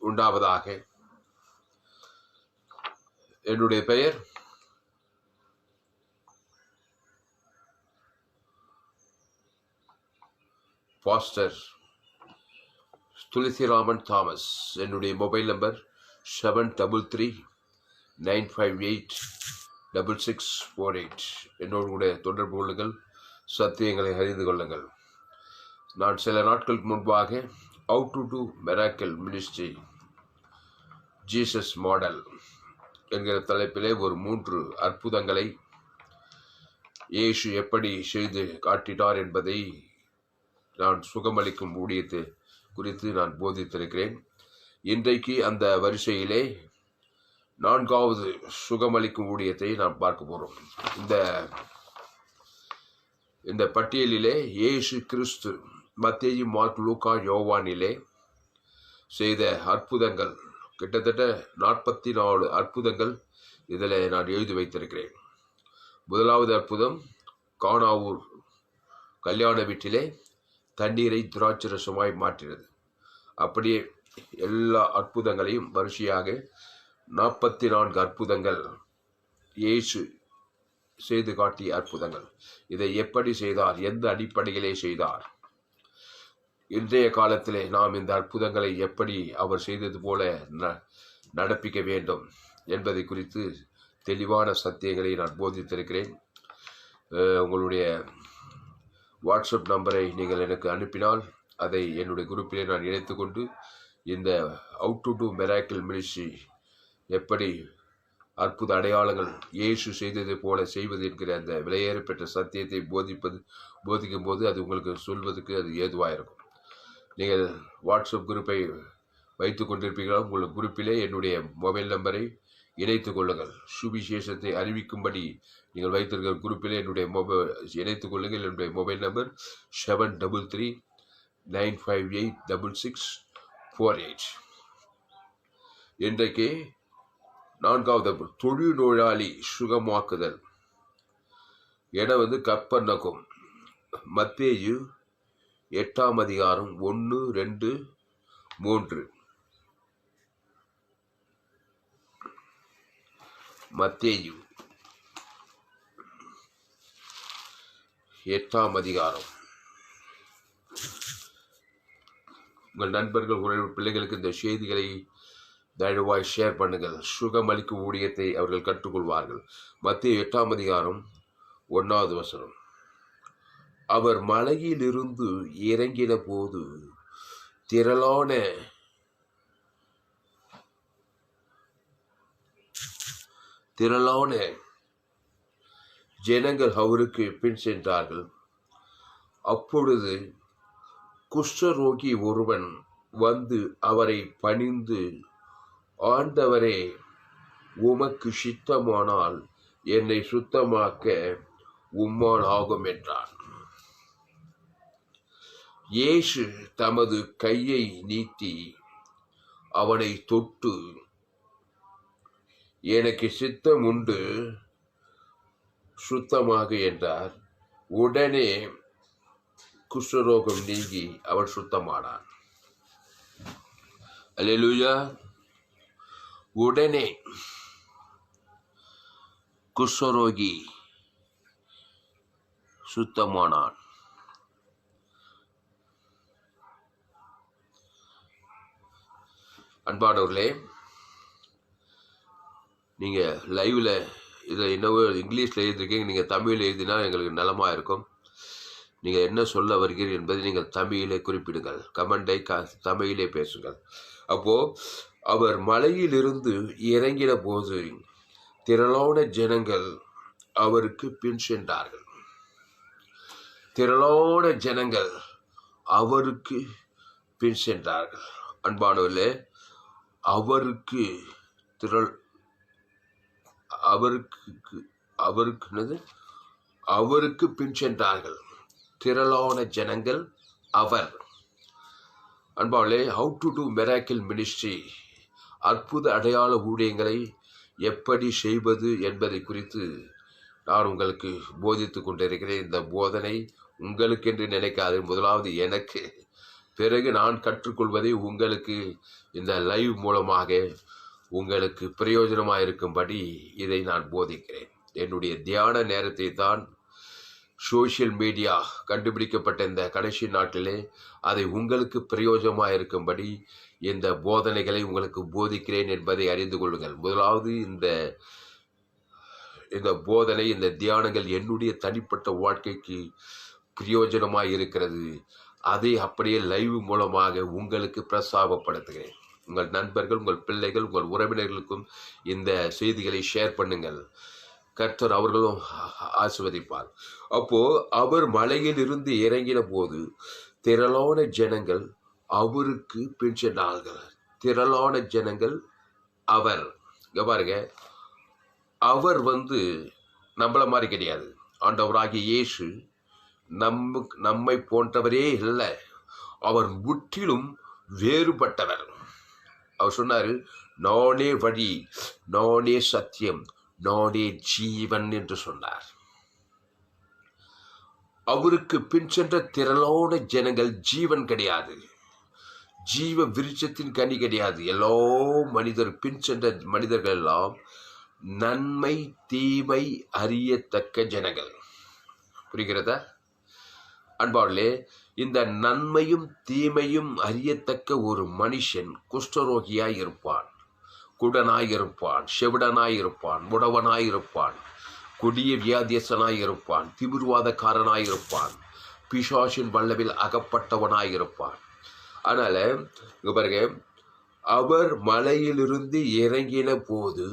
உண்டாவதாக. என்னுடைய பெயர் பாஸ்டர் துளசிராமன் தாமஸ். என்னுடைய மொபைல் நம்பர் 7339586648. என்னோடு கூட தொடர்பு கொள்ளுங்கள், சத்தியங்களை அறிந்து கொள்ளுங்கள். நான் சில நாட்களுக்கு முன்பாக how to do miracle ministry Jesus model என்கிற தலைப்பிலே ஒரு 3 அற்புதங்களை இயேசு எப்படி செய்து காட்டினார் என்பதை நான் சுகமளிக்கும் ஊழியத்தை குறித்து நான் போதித்திருக்கிறேன். இன்றைக்கு அந்த வரிசையிலே 4வது சுகமளிக்கும் ஊழியத்தை நாம் பார்க்க போகிறோம். இந்த பட்டியலிலே இயேசு கிறிஸ்து மத்தேயு, மார்க், லூக்கா, யோவானிலே செய்த அற்புதங்கள் கிட்டத்தட்ட 44 அற்புதங்கள் இதில் நான் எழுதி வைத்திருக்கிறேன். முதலாவது அற்புதம், கானாவூர் கல்யாண வீட்டிலே தண்ணீரை திராட்சரசமாய் மாற்றினது. அப்படியே எல்லா அற்புதங்களையும் வரிசையாக 44 அற்புதங்கள் இயேசு செய்து காட்டிய அற்புதங்கள். இதை எப்படி செய்தார், எந்த அடிப்படையிலே செய்தார், இன்றைய காலத்திலே நாம் இந்த அற்புதங்களை எப்படி அவர் செய்தது போல நடப்பிக்க வேண்டும் என்பதை குறித்து தெளிவான சத்தியங்களை நான் போதித்திருக்கிறேன். உங்களுடைய வாட்ஸ்அப் நம்பரை நீங்கள் எனக்கு அனுப்பினால் அதை என்னுடைய குரூப்பிலே நான் இணைத்துக்கொண்டு இந்த how to do miracle ministry எப்படி அற்புத அடையாளங்கள் இயேசு செய்ததை போல செய்வது என்கிற அந்த விலையேற பெற்ற சத்தியத்தை போதிக்கும் போது அது உங்களுக்கு சொல்வதற்கு அது ஏதுவாக இருக்கும். நீங்கள் வாட்ஸ்அப் குரூப்பை வைத்து கொண்டிருப்பீர்களா? உங்கள் குரூப்பிலே என்னுடைய மொபைல் நம்பரை இணைத்துக் கொள்ளுங்கள். சுவிசேஷத்தை அறிவிக்கும்படி நீங்கள் வைத்திருக்கிற குரூப்பிலே என்னுடைய இணைத்துக் கொள்ளுங்கள். என்னுடைய மொபைல் நம்பர் 7339586648. இன்றைக்கு 4வது தொழுநோயாளி சுகமாக்குதல் என கப்பர்நகும். மத்தேயு 8ஆம் அதிகாரம் 1, 2, 3. மத்தேயு 8ஆம் அதிகாரம். உங்கள் நண்பர்கள், உறவினர், பிள்ளைகளுக்கு இந்த செய்திகளை தயவாய் ஷேர் பண்ணுங்கள். சுகமளிக்கும் ஊழியத்தை அவர்கள் கற்றுக்கொள்வார்கள். மத்தேயு 8ஆம் அதிகாரம் 1வது வசனம். அவர் மலையிலிருந்து இறங்கின போது திரளான ஜனங்கள் அவருக்கு பின் சென்றார்கள். அப்பொழுது குஷ்டரோகி ஒருவன் வந்து அவரை பணிந்து, ஆண்டவரே, உமக்கு சித்தமானால் என்னை சுத்தமாக்க உம்மால் ஆகும் என்றான். இயேசு தமது கையை நீட்டி அவனை தொட்டு, எனக்கு சித்தம் உண்டு, சுத்தமாக என்றார். உடனே குஷ்டரோகம் நீங்கி அவன் சுத்தமானான். அல்லேலூயா. உடனே குஷ்டரோகி சுத்தமானான். அன்பானவர்களே, நீங்கள் லைவில் இதை என்னவோ இங்கிலீஷில் எழுதிருக்கீங்க, நீங்கள் தமிழில் எழுதினா எங்களுக்கு நலமாக இருக்கும். நீங்கள் என்ன சொல்ல வருகிறீர்கள் என்பதை நீங்கள் தமிழிலே குறிப்பிடுங்கள். கமெண்டை தமிழிலே பேசுங்கள். அப்போது அவர் மலையிலிருந்து இறங்கின போது திரளான ஜனங்கள் அவருக்கு பின் சென்றார்கள். திரளான ஜனங்கள் அவருக்கு பின் சென்றார்கள். அன்பானவர்களே, அவருக்கு பின் சென்றார்கள் திரளான ஜனங்கள். அவர் அன்பாளே, how to do miracle ministry அற்புத அடையாள ஊழியங்களை எப்படி செய்வது என்பதை குறித்து நான் உங்களுக்கு போதித்து கொண்டிருக்கிறேன். இந்த போதனை உங்களுக்கு என்று நினைக்காது, முதலாவது எனக்கு பிறகு நான் கற்றுக்கொள்வதை உங்களுக்கு இந்த லைவ் மூலமாக உங்களுக்கு பிரயோஜனமாக இருக்கும்படி இதை நான் போதிக்கிறேன். என்னுடைய தியான நேரத்தை தான் சோஷியல் மீடியா கண்டுபிடிக்கப்பட்ட இந்த கடைசி நாட்டிலே அதை உங்களுக்கு பிரயோஜனமாக இருக்கும்படி இந்த போதனைகளை உங்களுக்கு போதிக்கிறேன் என்பதை அறிந்து கொள்ளுங்கள். முதலாவது இந்த போதனை, இந்த தியானங்கள் என்னுடைய தனிப்பட்ட வாழ்க்கைக்கு பிரயோஜனமாக இருக்கிறது. அதை அப்படியே லைவ் மூலமாக உங்களுக்கு பிரசாபப்படுத்துகிறேன். உங்கள் நண்பர்கள், உங்கள் பிள்ளைகள், உங்கள் உறவினர்களுக்கும் இந்த செய்திகளை ஷேர் பண்ணுங்கள். கர்த்தர் அவர்களும் ஆசீர்வதிப்பார். அப்போ அவர் மலையில் இருந்து இறங்கின போது திரளான ஜனங்கள் அவருக்கு பின் சென்றார்கள். திரளான ஜனங்கள் அவர் பாருங்க, அவர் நம்மள மாதிரி கிடையாது. ஆண்டவராகிய இயேசு நம்மை போன்றவரே இல்லை. அவர் முற்றிலும் வேறுபட்டவர். அவர் சொன்னாரு, நானே வழி, நானே சத்தியம், நானே ஜீவன் என்று சொன்னார். அவருக்கு பின் சென்ற திரளான ஜனங்கள் ஜீவன் கிடையாது, ஜீவ விருட்சத்தின் கனி கிடையாது. எல்லா பின் சென்ற மனிதர்கள் எல்லாம் நன்மை தீமை அறியத்தக்க ஜனங்கள். புரிகிறதா அன்பாளே? இந்த நன்மையும் தீமையும் அறியத்தக்க ஒரு மனுஷன் குஷ்டரோகியாய் இருப்பான், குடனாயிருப்பான், செவிடனாயிருப்பான், முடவனாயிருப்பான், கொடிய வியாதியசனாயிருப்பான், திமிர்வாதக்காரனாயிருப்பான், பிசாசின் வல்லவில் அகப்பட்டவனாயிருப்பான். அதனால பாருங்க, அவர் மலையிலிருந்து இறங்கின போது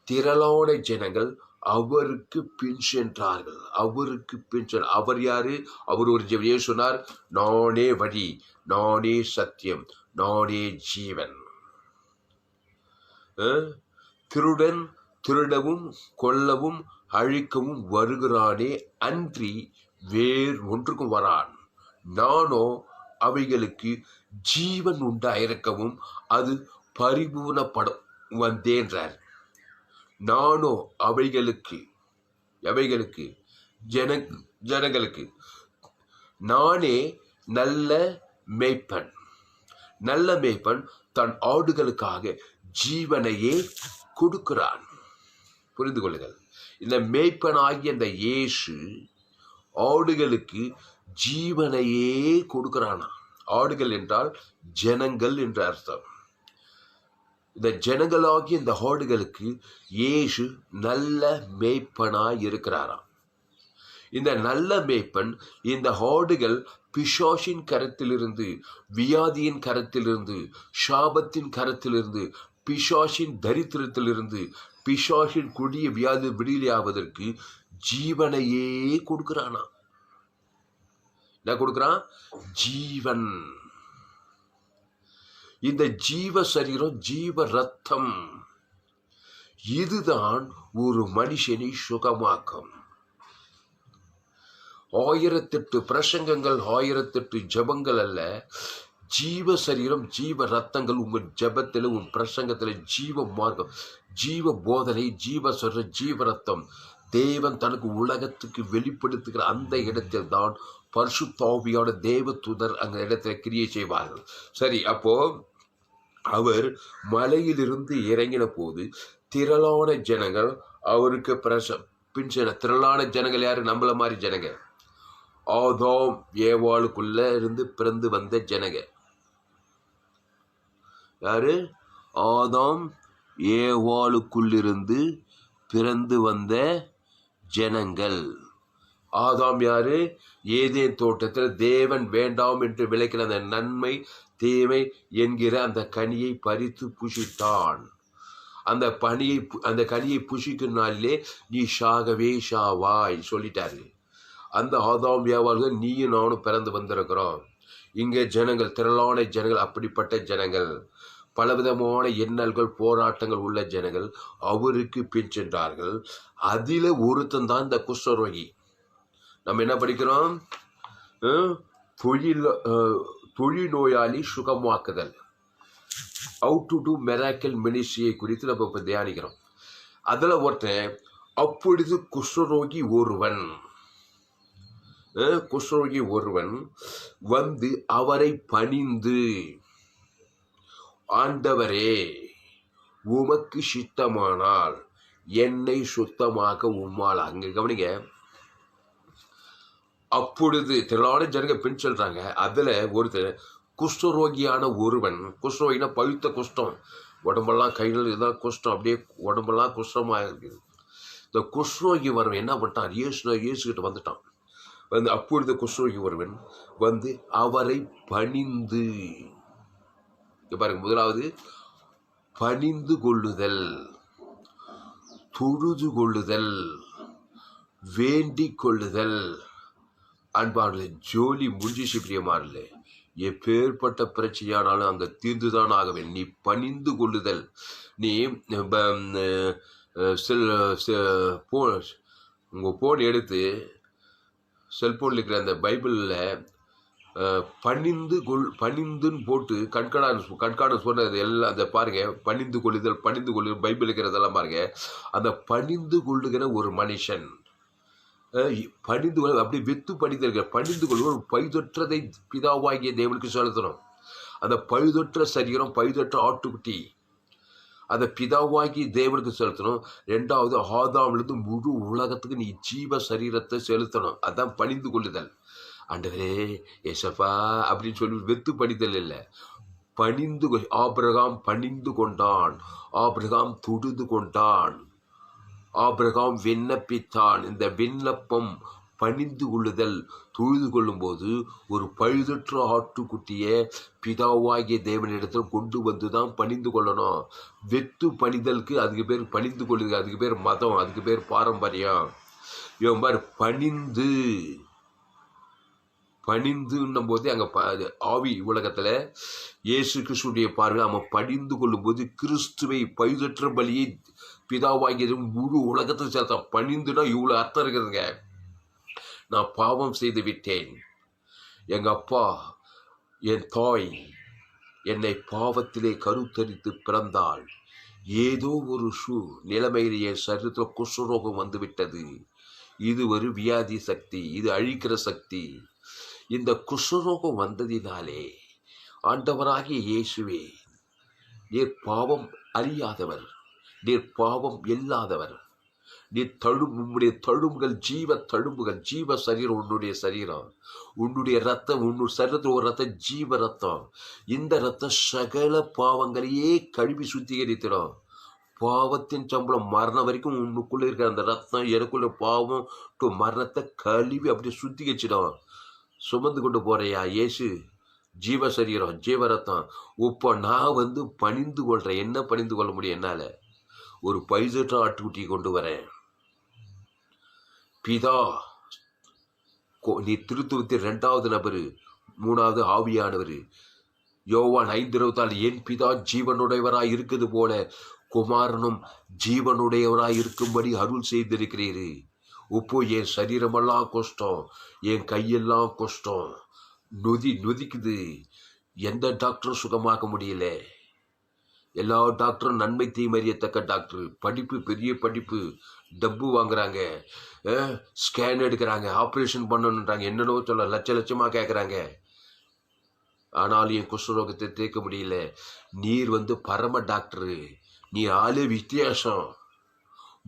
திரளான ஜனங்கள் அவருக்கு பின் சென்றார்கள். அவருக்கு பின் சென்ற அவர் யாரு? அவர் ஒரு ஜீவன். சொன்னார், நானே வழி, நானே சத்தியம், நானே ஜீவன். திருடன் திருடவும் கொல்லவும் அழிக்கவும் வருகிறானே அன்றி வேறு ஒன்றுக்கும் வரான். நானோ அவைகளுக்கு ஜீவன் உண்டாயிருக்கவும் அது பரிபூர்ணப்படும் வந்தேன்றார். நானோ அவைகளுக்கு ஜனங்களுக்கு நானே நல்ல மேய்ப்பன். நல்ல மேய்ப்பன் தன் ஆடுகளுக்காக ஜீவனையே கொடுக்கிறான். புரிந்து கொள்ளுங்கள். இந்த மேய்ப்பனாகிய இந்த இயேசு ஆடுகளுக்கு ஜீவனையே கொடுக்கிறானா. ஆடுகள் என்றால் ஜனங்கள் என்று அர்த்தம். இந்த ஜனங்களாகிய இந்த ஆடுகளுக்கு இயேசு நல்ல மேய்ப்பனாய் இருக்கிறாராம். இந்த நல்ல மேய்ப்பன் இந்த ஆடுகள் பிசாசின் கரத்திலிருந்து, வியாதியின் கரத்திலிருந்து, சாபத்தின் கரத்திலிருந்து, பிசாசின் தரித்திரத்திலிருந்து, பிசாசின் கொடிய வியாதி விடுதலையாவதற்கு ஜீவனையே கொடுக்கிறானா. என்ன கொடுக்கிறான்? ஜீவன். இந்த ஜீவ சரீரம், ஜீவ ரத்தம், இதுதான் ஒரு மனுஷனை சுகமாக்கும். 1008 பிரசங்கங்கள், 1008 ஜபங்கள் அல்ல. ஜீவ சரீரம், ஜீவ ரத்தங்கள் உங்கள் ஜபத்தில், உன் பிரசங்கத்தில் ஜீவ மார்க்கம், ஜீவ போதனை, ஜீவ சரீரம், ஜீவ ரத்தம் தேவன் தனக்கு உலகத்துக்கு வெளிப்படுத்துகிற அந்த இடத்தில் தான் பரிசுத்த ஆவியான தேவ தூதர் அந்த இடத்துல கிரியை செய்வார்கள். சரி, அப்போ அவர் மலையிலிருந்து இறங்கின போது திரளான ஜனங்கள் அவருக்கு பின் சென்ற. திரளான ஜனங்கள் யாரு? நம்மள மாதிரி ஜனங்க. ஆதாம் ஏவாளுக்குள்ள இருந்து பிறந்து வந்த ஜனங்க. யாரு? ஆதாம் ஏவாளுக்குள்ளிருந்து பிறந்து வந்த ஜனங்கள். ஆதாம் யாரு? ஏதேன் தோட்டத்தில் தேவன் வேண்டாம் என்று விளக்கின அந்த நன்மை தீமை என்கிற அந்த கனியை பறித்து புசித்தான். அந்த கனியை புசிக்கும் நாளிலே நீ சாகவே சாவாய் சொல்லிட்டாரு. அந்த ஆதாம் ஏவாள்கள் நீயும் நானும் பிறந்து வந்திருக்கிறோம். இங்கே ஜனங்கள், திரளான ஜனங்கள், அப்படிப்பட்ட ஜனங்கள், பலவிதமான எண்ணல்கள், போராட்டங்கள் உள்ள ஜனங்கள் அவருக்கு பின் சென்றார்கள். அதில் ஒருத்தன் தான் இந்த குஷ்டரோகி. நம்ம என்ன படிக்கிறோம்? தொழில்நோயாளி சுகமாக்குதல், ஹவு டு டூ மிராக்கிள் மினிஸ்ட்ரியை குறித்து நம்ம இப்போ தியானிக்கிறோம். அதில் ஒருத்தன் அப்பொழுது குஷ்டரோகி ஒருவன். குஷ்டரோகி ஒருவன் வந்து அவரை பணிந்து, ஆண்டவரே உமக்கு சித்தமானால் என்னை சுத்தமாக்க உம்மால். அங்க கவனிங்க, அப்பொழுது திரளான ஜனங்க பின் சொல்றாங்க. அதுல ஒருத்தர் குஷ்டரோகியான ஒருவன், குஷ்டரோகினா பழுத்த குஷ்டம், உடம்பெல்லாம் கைகள் இதான் குஷ்டம், அப்படியே உடம்பெல்லாம் குஷ்டமா இருக்குது. இந்த குஷ்டரோகி ஒருவன் என்ன பண்ணிட்டான், இயேசு கிட்ட வந்துட்டான். வந்து அப்பொழுது குஷ்டரோகி ஒருவன் வந்து அவரை பணிந்து, பாருங்க, முதலாவது பணிந்து கொள்ளுதல், தொழுது கொள்ளுதல், வேண்டிக் கொள்ளுதல். அன்பானே, ஜோலி முடிஞ்சிச்சு பிரியமானே, எப்பேற்பட்ட பிரச்சனையானாலும் அங்கே தீர்ந்துதான் ஆகவே. நீ பணிந்து கொள்ளுதல், நீ உங்கள் ஃபோன் எடுத்து செல்ஃபோனில் இருக்கிற அந்த பைபிளில் பணிந்துன்னு போட்டு கண்காண சொன்னது எல்லாம் அந்த பாருங்க, பணிந்து கொள்ளுதல் பைபிள் இருக்கிறதெல்லாம் பாருங்க. அந்த பணிந்து கொள்ளுகிற ஒரு மனுஷன் பணிந்து கொள்ள, அப்படி வெத்து பணிதல், பணிந்து கொள்வது ஒரு பழுதொற்றதை பிதாவாகிய தேவனுக்கு செலுத்தணும். அந்த பழுதொற்ற சரீரம், பழுதொற்ற ஆட்டுக்குட்டி, அந்த பிதாவாகிய தேவனுக்கு செலுத்தணும். ரெண்டாவது, ஆதாமிலிருந்து முழு உலகத்துக்கு நீ ஜீவ சரீரத்தை செலுத்தணும். அதான் பணிந்து கொள்ளுதல். ஆண்டவரே ஏசப்பா அப்படின்னு சொல்லி வெத்து பணிதல் இல்லை, பணிந்து. ஆபிரகாம் பணிந்து கொண்டான், ஆபிரகாம் தொழுது கொண்டான், ஆபிரகாம் விண்ணப்பித்தான். இந்த விண்ணப்பம், பணிந்து கொள்ளுதல், தொழுது கொள்ளும் போது ஒரு பழுதற்ற ஆட்டுக்குட்டியை பிதாவாகிய தேவனிடத்தில் கொண்டு வந்து தான் பணிந்து கொள்ளணும். வெத்து பணிதலுக்கு அதுக்கு பேர் பணிந்து கொள்ளுது, அதுக்கு பேர் மதம், அதுக்கு பேர் பாரம்பரியம். இவன் மாதிரி பணிந்துன்னும் போது அங்கே ஆவி உலகத்தில் இயேசு கிறிஸ்துடைய பார்வை அவன் பணிந்து கொள்ளும் போது கிறிஸ்துவை பழுதற்ற பலியை பிதாவாகிய முழு உலகத்தை சேர்த்தா. பணிந்துனா இவ்வளோ அர்த்தம் இருக்குதுங்க. நான் பாவம் செய்து விட்டேன், எங்க அப்பா என் தாய் என்னை பாவத்திலே கருத்தரித்து பிறந்தாள், ஏதோ ஒரு நிலைமையில் என் சரீரத்தில் குஷ்டரோகம் வந்து விட்டது. இது ஒரு வியாதி சக்தி, இது அழிக்கிற சக்தி. இந்த குஷ்டரோகம் வந்ததினாலே ஆண்டவராகிய இயேசுவே, நீர் பாவம் அறியாதவர், நீர் பாவம் இல்லாதவர், நீர் உன்னுடைய தழும்புகள் ஜீவ தழும்புகள், ஜீவ சரீரம், உன்னுடைய சரீரம், உன்னுடைய ரத்தம், உன்னுடைய சரீரத்தில் ஒரு ரத்தம் ஜீவ ரத்தம். இந்த ரத்தம் சகல பாவங்களையே கழுவி சுத்திகரித்திடும். பாவத்தின் சம்பளம் மரணம் வரைக்கும் உன்னுக்குள்ள இருக்கிற அந்த ரத்தம், எனக்குள்ள பாவம் டு மரணத்தை கழுவி அப்படி சுத்திகரிச்சிடும். சுமந்து கொண்டு போறையா இயேசு, ஜீவ சரீரம், ஜீவ ரத்தம். இப்போ நான் வந்து பணிந்து கொள்றேன். என்ன பணிந்து கொள்ள முடியும் என்னால? ஒரு பைசற்ற ஆட்டுக்குட்டியை கொண்டு வரேன். பிதா, நீ திருத்துவத்தில் 2வது நபரு, 3வது ஆவியானவர். யோவான் 5:24, என் பிதா ஜீவனுடையவராய் இருக்குது போல குமாரனும் ஜீவனுடையவராய் இருக்கும்படி அருள் செய்திருக்கிறீரு. இப்போ என் சரீரமெல்லாம் கஷ்டம், என் கையெல்லாம் கஷ்டம், நொதிக்குது. எந்த டாக்டரும் சுகமாக்க முடியல. எல்லா டாக்டரும் நன்மை தீமறியத்தக்க டாக்டர், படிப்பு, பெரிய படிப்பு, டப்பு வாங்குறாங்க, ஸ்கேன் எடுக்கிறாங்க, ஆப்ரேஷன் பண்ணணுன்றாங்க, என்னென்னோ சொல்ல லட்சமாக கேட்குறாங்க. ஆனாலும் என் குஷ்டரோகத்தை தீர்க்க முடியல. நீர் வந்து பரம டாக்டரு, நீ ஆளே வித்தியாசம்.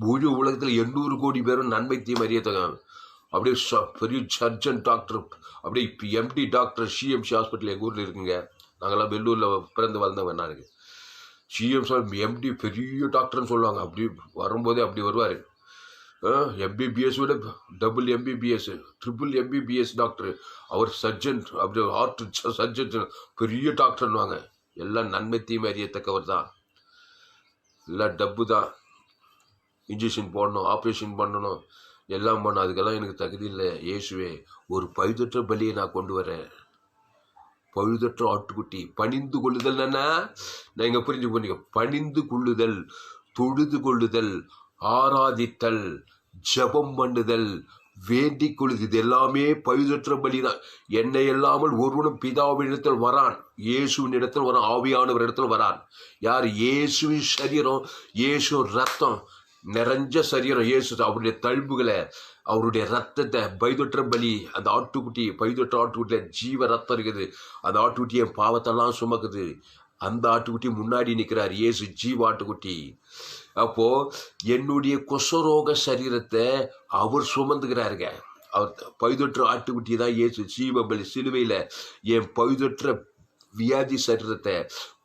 முழு உலகத்தில் 800 கோடி பேரும் நன்மை தீமறியத்தக்க அப்படியே பெரிய சர்ஜன் டாக்டர், அப்படியே எம்டி டாக்டர். சிஎம்சி ஹாஸ்பிட்டல் எங்கள் ஊரில் இருக்குங்க. நாங்கள்லாம் வெள்ளூரில் பிறந்து வளர்ந்தவங்க. நான் இருக்கு சிஎம்சி எம்டி பெரிய டாக்டர்னு சொல்லுவாங்க. அப்படி வரும்போதே அப்படி வருவார். எம்பிபிஎஸ் விட double MBBS, triple MBBS doctor. அவர் சர்ஜன், அப்படி ஹார்ட் சர்ஜன், பெரிய டாக்டர்னுவாங்க. எல்லாம் நன்மை தீமை அறியத்தக்கவர் தான். எல்லாம் டப்பு தான். இன்ஜெக்ஷன் போடணும், ஆப்ரேஷன் பண்ணணும், எல்லாம் பண்ணணும். அதுக்கெல்லாம் எனக்கு தகுதி இல்லை. இயேசுவே, ஒரு பழுதற்ற பலியை நான் கொண்டு வரேன். பழுதற்ற ஆட்டுக்குட்டி. பணிந்து கொள்ளுதல் என்ன? நான் இங்கே புரிஞ்சு பண்ணிக்க. பணிந்து கொள்ளுதல், தொழுது கொள்ளுதல், ஆராதித்தல், ஜபம் பண்ணுதல், வேண்டிக் கொள்ளுது, இது எல்லாமே பழுதற்ற பலி தான். என்னை இல்லாமல் ஒருவனும் பிதாவின் இடத்தில் வரான், இயேசுவின் இடத்தில் வரான், ஆவியானவர் இடத்தில் வரான். யார்? இயேசுவின் சரீரம், இயேசு ரத்தம். நிறைஞ்ச சரீரம் இயேசு அவருடைய தழும்புகளை, அவருடைய ரத்தத்தை, பைதொற்ற பலி, அந்த ஆட்டுக்குட்டி, பைதொற்ற ஆட்டுக்குட்டியில ஜீவ ரத்தம் இருக்குது. அந்த ஆட்டுக்குட்டி என் பாவத்தெல்லாம் சுமக்குது. அந்த ஆட்டுக்குட்டி முன்னாடி நிற்கிறார் இயேசு, ஜீவ ஆட்டுக்குட்டி. அப்போ என்னுடைய கொசரோக சரீரத்தை அவர் சுமந்துக்கிறாருங்க. அவர் பைதொற்ற ஆட்டுக்குட்டி தான் இயேசு, ஜீவ பலி. சிலுவையில என் பைதொற்ற வியாதி சரீரத்தை,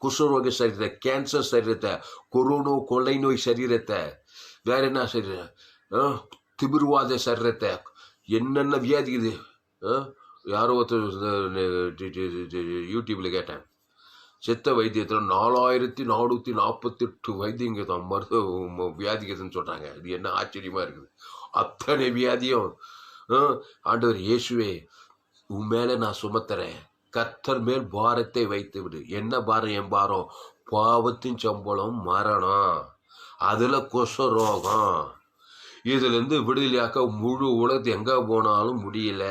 குஷ்டரோக சரீரத்தை, கேன்சர் சரீரத்தை, கொரோனா கொள்ளை நோய் சரீரத்தை, வேற என்ன சரீரம், திமிர்வாத சரீரத்தை, என்னென்ன வியாதி இது. யாரோ ஒருத்தர் யூடியூப்ல கேட்டேன், சித்த வைத்தியத்தில் 4448 வைத்தியங்க தான் மருத்துவ வியாதிக்குதுன்னு சொல்றாங்க. இது என்ன ஆச்சரியமா இருக்குது. அத்தனை வியாதியும் ஆண்டவர் இயேசுவே உன் மேல நான் சுமத்துறேன், கர்த்தர் மேல் பாரத்தை வைத்து விடு. என்ன பாரம்? என் பாரம் பாவத்தின் சம்பளம் மரணம், அதுல கொசரோகம். இதுல இருந்து விடுதலையாக்க முழு உலகத்து எங்க போனாலும் முடியல,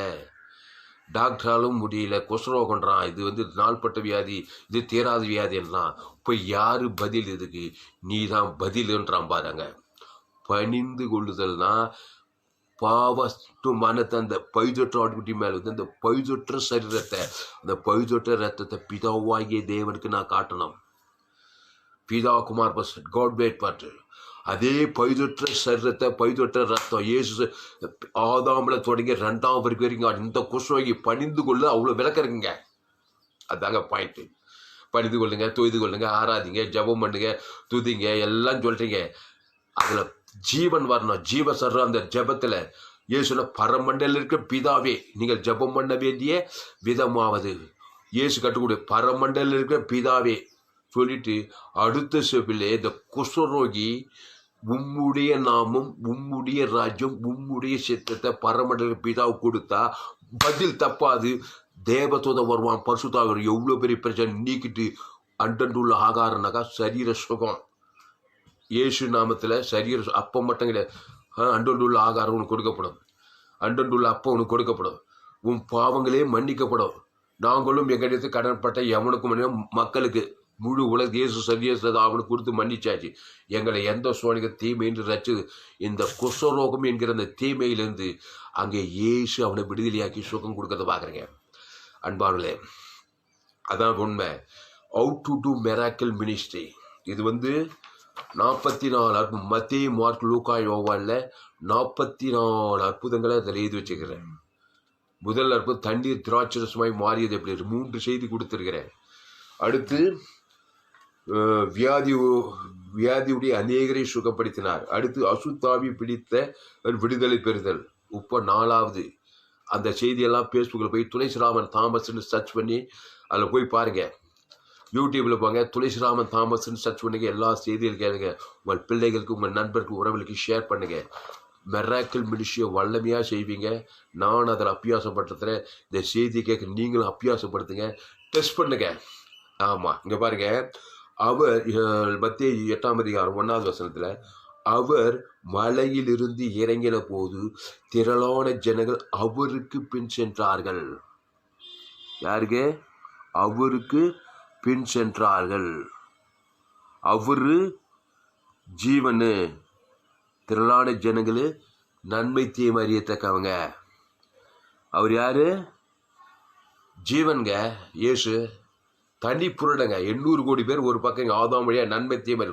டாக்டராலும் முடியல. கொசரோகன்றான். இது நாள்பட்ட வியாதி, இது தீராத வியாதின்றான். இப்போ யாரு பதில்? இதுக்கு நீ தான் பதில்ன்றான் பாருங்க. பணிந்து கொள்ளுதல்னா பாவத்து மனத்தை, அந்த பைதொற்ற ஆட்டுக்குட்டி மேல வந்து அந்த பைதொற்ற சரீரத்தை, அந்த பைதொற்ற ரத்தத்தை பிதாவாகிய தேவனுக்கு நான் காட்டணும். பிதா குமார் காட் வேட் பாட்டு. அதே பைதொற்ற சரீரத்தை, பைதொற்ற ரத்தம் இயேசு ஆதாம்ல தொடங்கி 2ஆம் வரைக்கும் இந்த குஷ்ரோகி பணிந்து கொள்ள அவ்வளோ விளக்கறீங்க. அதாங்க பாயிண்ட். பணிந்து கொள்ளுங்க, தொய்து கொள்ளுங்க, ஆராதிங்க, ஜபம் பண்ணுங்க, துதிங்க, எல்லாம் சொல்றீங்க. அதுல ஜீவன் வரணும், ஜீவ சர்ற அந்த ஜபத்துல இயேசுல பரமண்டல இருக்க பிதாவே நீங்கள் ஜபம் பண்ண வேண்டிய விதமாவது இயேசு கட்டுக்கூடிய பரமண்டல இருக்க பிதாவே சொல்லிட்டு அடுத்த செப்பிலே இந்த குஷ்டரோகி உம்முடைய நாமம், உம்முடைய ராஜ்யம், உம்முடைய சித்தத்தை பரமண்டல பிதாவு கொடுத்தா பதில் தப்பாது. தேவதூதன் வருவான், பரிசுத்தாவியர். எவ்வளோ பெரிய பிரச்சனை நீக்கிட்டு அண்டன்றுள்ள ஆகாரனாக்கா சரீர சுகம். இயேசு நாமத்தில் சரீர அப்பம் மட்டும் கிடையாது, அண்டன்றுள்ள ஆகாரம் உனக்கு கொடுக்கப்படும், அண்டன்றுள்ள அப்பம் உனக்கு கொடுக்கப்படும், உன் பாவங்களே மன்னிக்கப்படும். நாங்களும் எங்களிடத்து கடன்பட்ட எவனுக்கும் மக்களுக்கு முழு உலக இயேசு சரீரத்தை அவனுக்கு கொடுத்து மன்னிச்சாச்சு. எங்களை எந்த சோனிக தீமைன்னு ரச்சு இந்த குஷ்டரோகம் என்கிற அந்த தீமையிலிருந்து அங்கே இயேசு அவனை விடுதலையாக்கி சுகம் கொடுக்கறத பார்க்குறேங்க. அன்பார்களே, அதான் உண்மை. How to do miracle ministry. இது 44 மத்தேயு, மார்க், லூக்கா, யோவான்ல 44 அற்புதங்களை அதில் எழுதி வச்சுக்கிறேன். முதல் அற்புதம் தண்ணீர் திராட்சரசமாய் மாறியது எப்படி, 3 செய்தி கொடுத்துருக்கிறேன். அடுத்து வியாதியுடைய அநேகரை சுகப்படுத்தினார். அடுத்து அசுத்தாவி பிடித்த விடுதலை பெறுதல். இப்போ 4வது அந்த செய்தியெல்லாம் ஃபேஸ்புக்கில் போய் துளசிராமன் தாமஸ்ன்னு சர்ச் பண்ணி அதில் போய் பாருங்க. யூடியூப்ல போங்க, துளசிராமன் தாமஸ்ன்னு சர்ச் பண்ணுங்க. எல்லா செய்திகள் கேளுங்க. உங்கள் பிள்ளைகளுக்கு, உங்கள் நண்பர்களுக்கு, உறவுகளுக்கு ஷேர் பண்ணுங்க. மெராக்கிள் மினிஸ்ட்ரியை வல்லமையாக செய்வீங்க. நான் அதில் அபியாசப்படுத்துகிறேன். இந்த செய்தி கேட்க நீங்களும் அபியாசப்படுத்துங்க, டெஸ்ட் பண்ணுங்க. ஆமாம், இங்கே பாருங்க. அவர் மத்தேயு 8ஆம் அதிகாரம் 1வது வசனத்தில், அவர் மலையிலிருந்து இறங்கின போது திரளான ஜனங்கள் அவருக்கு பின் சென்றார்கள். யாருக்கு? அவருக்கு பின் சென்றார்கள். அவரு ஜீவனு, திரளான ஜனங்களு நன்மை தீமை அறியத்தக்கவங்க. அவர் யாரு? ஜீவன்க, இயேசு. தனி புரடங்க. 800 கோடி பேர் ஒரு பக்கம் ஆதாம் வழியா நன்மை தீமை.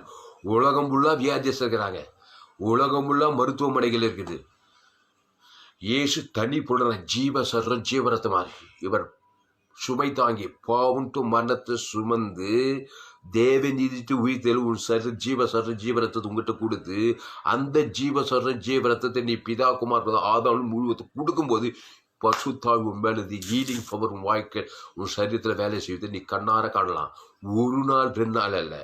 உலகம் ஃபுல்லா வியாதிஸ் இருக்கிறாங்க, உலகம் ஃபுல்லா மருத்துவமனைகள் இருக்குது. இயேசு தனி புரடன், ஜீவ சர்றம், ஜீவரத்தமாரி. இவர் சுமை தாங்கி பாவம்ட்டு மரணத்தை சுமந்து தேவ நீதிட்டு உயிர்த்தெழு உன் சர்ற ஜீவ சர்ற ஜீவரத்தத்தை உங்ககிட்ட கொடுத்து அந்த ஜீவ சர்ற ஜீவரத்தத்தை நீ பிதா குமார் ஆதாம் முழுவதை கொடுக்கும்போது பசுத்தாய் உன் மேலே ஹீலிங் பவர் உன் வாழ்க்கை உன் சரீரத்தில் வேலை செய்வது நீ கண்ணார காணலாம். ஒரு நாள் 2 நாள் அல்ல,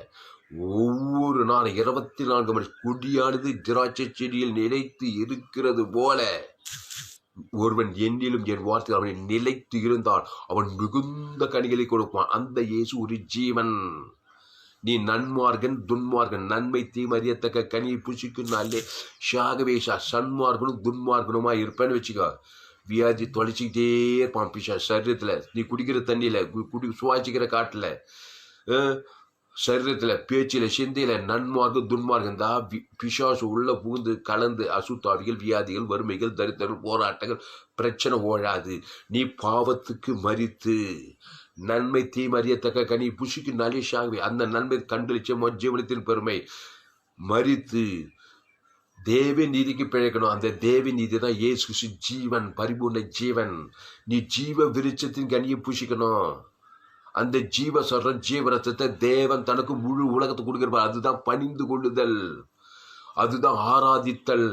ஒவ்வொரு நாள் 24 மணி குடியானது திராட்சை செடியில் நிலைத்து இருக்கிறது போல ஒருவன் என்னிலும் என் வார்த்தையில் அவனை நிலைத்து இருந்தால் அவன் மிகுந்த கனிகளை கொடுப்பான். அந்த இயேசு ஒரு ஜீவன். நீ நன்மார்கன் துன்மார்கன், நன்மை தீமை அறியத்தக்க கனியை புசிக்குன்னாலே ஷாகவேஷா சன்மார்கனும் துன்மார்கனுமா இருப்பேன்னு வச்சுக்கோ. வியாதி தொலைச்சிக்கிட்டே இருப்பான் பிஷா சரீரத்தில். நீ குடிக்கிற தண்ணியில், சுவாசிக்கிற காட்டில், சரீரத்தில் பேச்சில் சிந்தையில் நன்மார்க்கம் துன்மார்க்கம் தான் பிசாசு உள்ள புகுந்து கலந்து அசுத்தாவிகள் வியாதிகள் வறுமைகள் தரித்திரங்கள் போராட்டங்கள் பிரச்சனை ஓழாது. நீ பாவத்துக்கு மரித்து நன்மை தீமை அறியத்தக்க கனி புஷிக்கு நலிஷாகவே அந்த நன்மை கண்டளிச்ச ஜீவனத்தின் பெருமை மரித்து தேவ நீதிக்கு பிழைக்கணும். அந்த தேவ நீதி தான் இயேசு ஜீவன், பரிபூர்ண ஜீவன். நீ ஜீவ விருட்சத்தின் கனியை புஷிக்கணும். அந்த ஜீவ சொல்ற ஜீவரத்தை தேவன் தனக்கு முழு உலகத்தை கொடுக்கிறார். அதுதான் பணிந்து கொள்ளுதல், அதுதான் ஆராதித்தல்,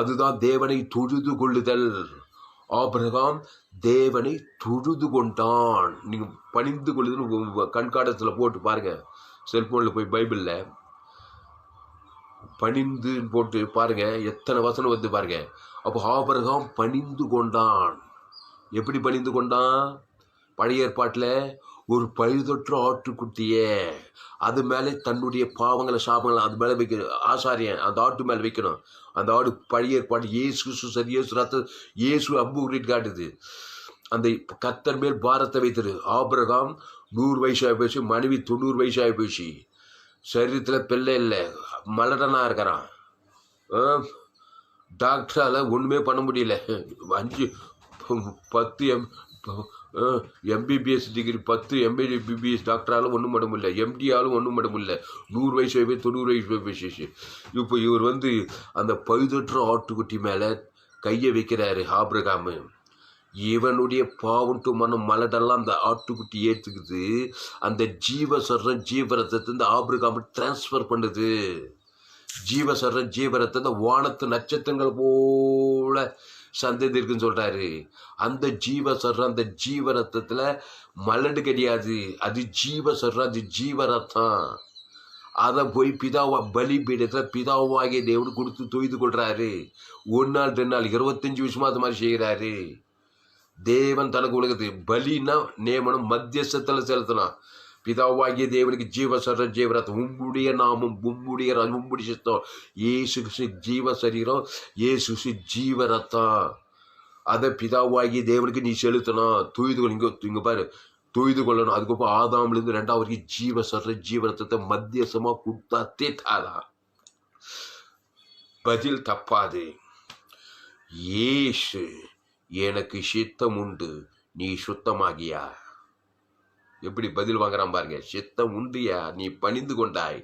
அதுதான் தேவனை தொழுது கொள்ளுதல். ஆபிரகாம் தேவனை தொழுது கொண்டான். நீங்க பணிந்து கொள்ளுதல் கண்காடத்துல போட்டு பாருங்க, செல்போன்ல போய் பைபிள்ல பணிந்து போட்டு பாருங்க, எத்தனை வசனம் வந்து பாருங்க. அப்போ ஆபிரகாம் பணிந்து கொண்டான். எப்படி பணிந்து கொண்டான்? பழைய ஏற்பாட்டில் ஒரு பழுதொற்ற ஆட்டுக்குட்டிய அது மேலே தன்னுடைய பாவங்களை சாபங்களை அது மேலே வைக்கணும். ஆசாரியன் அந்த ஆட்டு மேலே வைக்கணும். அந்த ஆடு பழைய ஏற்பாடு இயேசு சரி இயேசு ரத்த இயேசு அம்பு உருட்டு காட்டுது. அந்த கர்த்தர் மேல் பாரத்தை வைத்தது. ஆபிரகாம் 100 வயசாகி போச்சு, மனைவி 90 வயசாகி போச்சு, சரீரத்தில் பிள்ளை இல்லை, மலடனா இருக்கிறான். டாக்டரால் ஒன்றுமே பண்ண முடியல. 10 எம்பிபிஎஸ் டிகிரி 10 எம்பிபிஎஸ் டாக்டராலும் ஒன்றும் பண்ண முடியல, எம்டியாலும் ஒன்றும் பண்ண முடியல. 100 வயசு 90 வயசு போயிடுச்சு. இப்போ இவர் வந்து அந்த பழுதற்ற ஆட்டுக்குட்டி மேலே கையை வைக்கிறாரு ஆபிரகாமு. இவனுடைய பாவன்ட்டு மனம் மலடெல்லாம் அந்த ஆட்டுக்குட்டி ஏற்றுக்குது. அந்த ஜீவ சொல்ற ஜீவரத்தை இந்த ஆபிரகாமு டிரான்ஸ்ஃபர் பண்ணுது. ஜீவ சொல்ற ஜீவரத்தை இந்த வானத்து நட்சத்திரங்கள் போல சந்ததி இருக்குன்னு சொல்றாரு. அந்த ஜீவ சொல்ற அந்த ஜீவரத்தத்துல மலடு கிடையாது, அது ஜீவ சொல்ற அது ஜீவரத்தம். அதை போய் பிதாவா பலிபீடத்துல பிதாவாகிய தேவனு கொடுத்து தொய்து கொள்றாரு. 1 நாள் 2 நாள் 25 வருஷமா அது மாதிரி செய்கிறாரு. தேவன் தனக்கு உலகத்து பலின்னா நியமனம் மத்தியஸ்தத்தில் செலுத்தலாம். பிதாவாகிய தேவனுக்கு ஜீவ சர ஜீவரத்தம் உம்முடைய நாமம் உம்முடைய உம்முடைய சித்தம் ஏசு ஜீவ சரீரம் ஏசு ஜீவரத்தம். அதை பிதாவாகிய தேவனுக்கு நீ செலுத்தணும். தூய்து இங்க பாரு, தூய்து கொள்ளணும். அதுக்கப்புறம் ஆதாம்லேருந்து 2வது வரைக்கும் ஜீவ சர ஜீவரத்தத்தை மத்தியசமா கொடுத்தா தேத்தாதான் பதில் தப்பாது. ஏசு எனக்கு சித்தம் உண்டு, நீ சுத்தமாகியா. எப்படி பதில் வாங்குறான் பாருங்க. சித்தம் உண்டியா, நீ பணிந்து கொண்டாய்.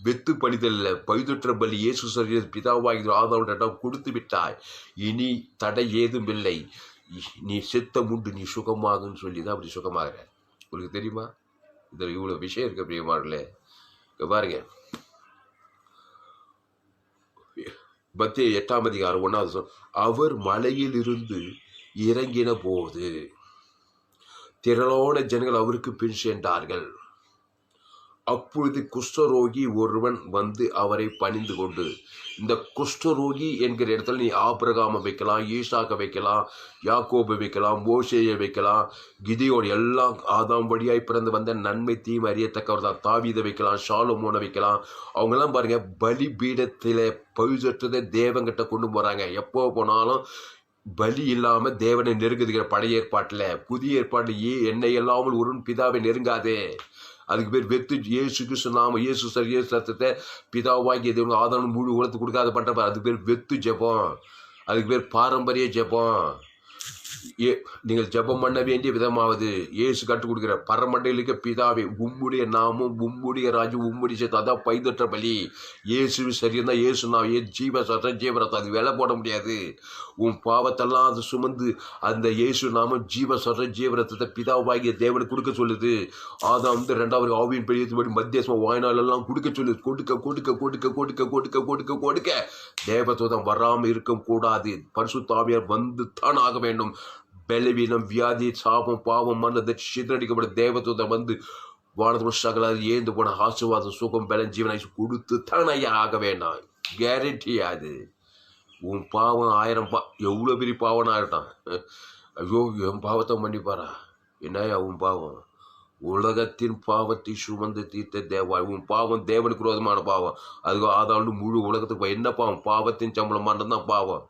வெத்து பணிதல் பழுதற்ற பலி இயேசு சரீர பிதாவாகி ஆதாரம் கொடுத்து விட்டாய். இனி தடை ஏதும் இல்லை. நீ சித்தம் உண்டு, நீ சுகமாகுன்னு சொல்லி தான் அப்படி சுகமாகிற. உங்களுக்கு தெரியுமா? இதில் இவ்வளோ விஷயம் இருக்கு பிரியமானே. பாருங்க, மத்தேயு 8ஆம் அதிகாரம் 1வது அவர் மலையில் இருந்து இறங்கின போது திரளான ஜனங்கள் அவருக்கு பின் சென்றார்கள். அப்பொழுது குஷ்டரோகி ஒருவன் வந்து அவரை பணிந்து கொண்டு, இந்த குஷ்டரோகி என்கிற இடத்துல நீ ஆபிரகாமை வைக்கலாம், ஈசாக்கை வைக்கலாம், யாக்கோபை வைக்கலாம், மோசேயை வைக்கலாம், கிதியோடு எல்லாம் ஆதாம் வழியாய் பிறந்து வந்த நன்மை தீமை அறியத்தக்கவர் தான். தாவீதை வைக்கலாம், சாலமோனை வைக்கலாம். அவங்கெல்லாம் பாருங்க பலி பீடத்தில் பழுதற்றதை தேவங்கிட்ட கொண்டு போறாங்க. எப்போ போனாலும் பலி இல்லாம தேவனை நெருங்குதுகிற பழைய ஏற்பாட்டில். புதிய ஏற்பாட்டில் என்னை இல்லாமல் ஒரு பிதாவை நெருங்காதே. அதுக்கு பேர் வெத்து இயேசு கிறிஸ்து நாம இயேசு சரி இயேசு ரத்தத்தை பிதாவாகிய தேவன் ஆதாரம் முழு உலகத்து கொடுக்காத பண்ற. அதுக்கு பேர் வெத்து ஜெபம், அதுக்கு பேர் பாரம்பரிய ஜெபம். நீங்கள் ஜெபம் பண்ண வேண்டிய விதமாவது இயேசு கற்றுக் கொடுக்கிற பரமண்டையிலுக்கு பிதாவே உம்முடைய நாமும் உம்முடைய ராஜ்யம் உம்முடைய சேர்த்து அதான் பைதற்ற பலி. இயேசு சரியா இயேசு நான் ஜீவ சட்ட ஜீவரத்தை அது விலை போட முடியாது. உன் பாவத்தெல்லாம் அது சுமந்து அந்த இயேசு நாம ஜீவ சட்ட ஜீவரத்தை பிதாவாகிய தேவனுக்கு கொடுக்க சொல்லுது. அதான் வந்து 2வது ஆவியின் பெரியபடி மத்தியசமா வாய்நாள் எல்லாம் கொடுக்க சொல்லுது. கொடுக்க கொடுக்க கொடுக்க கொடுக்க கொடுக்க கொடுக்க கொடுக்க தேவதூதம் வராமல் இருக்க கூடாது. பரிசுத்த ஆவியார் வந்து தான் ஆக வேண்டும். பலவீனம் வியாதி சாபம் பாவம் மன்னதை சிதறடிக்கப்பட்ட தேவதூதம் வந்து வானத்தோட சகலாது ஏந்து போன ஆசீர்வாதம் சுகம் பலன் ஜீவனை கொடுத்து தானையா ஆக வேண்டாம். கேரண்டி அது. உன் பாவம் 1000 எவ்வளோ பெரிய பாவம் ஆகிட்டான். ஐயோ என் பாவத்தை மன்னிப்பாரா? என்னையா உன் பாவம்? உலகத்தின் பாவத்தை சுமந்து தீர்த்த தேவா. உன் பாவம் தேவனுக்கு விரோதமான பாவம். அதுக்கு ஆதாண்டு முழு உலகத்துக்கு என்ன பாவம்? பாவத்தின் சம்பளம் மட்டும்தான் பாவம்.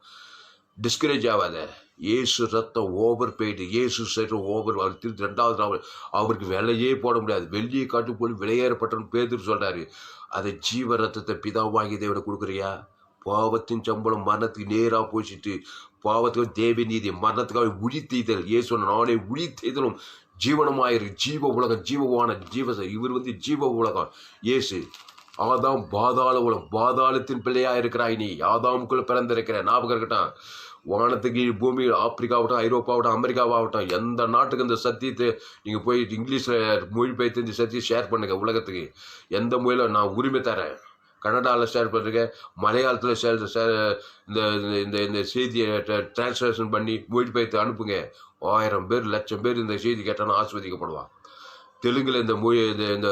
டிஸ்கரேஜ் ஆகாத. இயேசு ரத்தம் ஓவர் பெய்டு, இயேசு சரீரம் ஓவர். அவர் திருப்பி 2வது நாள் அவருக்கு விலையே போட முடியாது, வெள்ளியை காட்டு போல் விலையேறப்பட்டன்னு பேதுரு சொல்றாரு. அதை ஜீவ ரத்தத்தை பிதாவாகி தேவனை கொடுக்குறியா? பாவத்தின் சம்பளம் மரணத்துக்கு நேரா போச்சுட்டு, பாவத்துக்கு தேவ நீதி, மரணத்துக்காக உழித்தெய்தல். இயேசு நானே உழித்தெய்தலும் ஜீவனமாயிருக்கு. ஜீவ உலகம், ஜீவவான ஜீவ, இவர் ஜீவ உலகம். இயேசு ஆதாம் பாதாள உலகம், பாதாளத்தின் பிள்ளையா இருக்கிறாய் நீ, ஆதாமுக்குள்ள பிறந்திருக்கிற. ஞாபகம் இருக்கட்டும். வானத்துக்கு பூமி, ஆப்பிரிக்காவட்டும், ஐரோப்பாவட்டும், அமெரிக்காவாகட்டும், எந்த நாட்டுக்கு இந்த சத்தியத்தை நீங்கள் போய் இங்கிலீஷில் மொழிபெயர்த்து இந்த சத்தியம் ஷேர் பண்ணுங்க உலகத்துக்கு. எந்த மொழியில் நான் உரிமை தரேன். கன்னடாவில் ஷேர் பண்ணுறேங்க, மலையாளத்தில் இந்த இந்த இந்த செய்தியை டிரான்ஸ்லேஷன் பண்ணி மொழிபெயர்த்து அனுப்புங்க. 1000 பேர் 1,00,000 பேர் இந்த செய்தி கேட்டாலும் ஆஸ்வதிக்கப்படுவான். தெலுங்கில் இந்த மொழி இந்த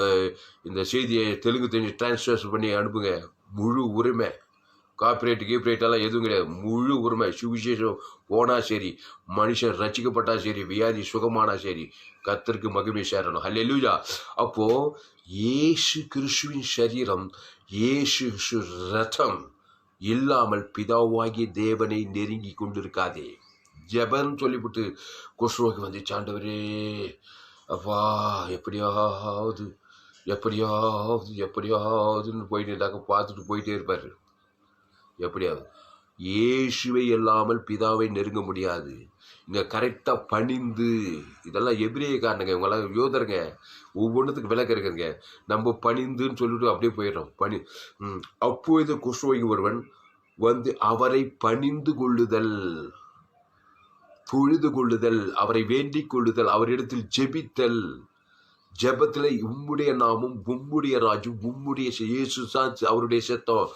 இந்த செய்தியை தெலுங்கு தெரிஞ்சு டிரான்ஸ்லேஷன் பண்ணி அனுப்புங்க. முழு உரிமை, காப்பிரைட்டு கீப்ரைட்டெல்லாம் எதுவும் கிடையாது. முழு உரிமை. சுவிசேஷம் போனால் சரி, மனுஷன் ரசிக்கப்பட்டா சரி, வியாதி சுகமானா சரி, கர்த்தருக்கு மகிமை சேரணும். ஹல்லேலூயா. அப்போ இயேசு கிறிஸ்துவின் சரீரம், இயேசு ரத்தம் இல்லாமல் பிதாவாகிய தேவனை நெருங்கி கொண்டிருக்காதே. ஜெபம் சொல்லிவிட்டு குஷ்ரோகி வந்துச்சு, ஆண்டவரே அப்பா எப்படியாவது எப்படியாவது எப்படியாவதுன்னு போயிட்டு இருந்தாக்க பார்த்துட்டு போயிட்டே இருப்பார். எப்படியாவது இயேசுவை இல்லாமல் பிதாவை நெருங்க முடியாது. இங்கே கரெக்டாக பணிந்து, இதெல்லாம் எபிரேயக்காரனுங்க, இவங்கெல்லாம் யோதருங்க, ஒவ்வொன்றுத்துக்கு விளக்க இருக்குங்க. நம்ம பணிந்துன்னு சொல்லிட்டு அப்படியே போயிடுறோம். அப்பொழுது குஷ்ரோகி ஒருவன் வந்து அவரை பணிந்து கொள்ளுதல், தொழுது கொள்ளுதல், அவரை வேண்டிக் கொள்ளுதல், அவரிடத்தில் ஜெபித்தல். ஜெபத்தில் உம்முடைய நாமும், உம்முடைய ராஜ்யம், உம்முடைய இயேசு தான் அவருடைய சித்தம்.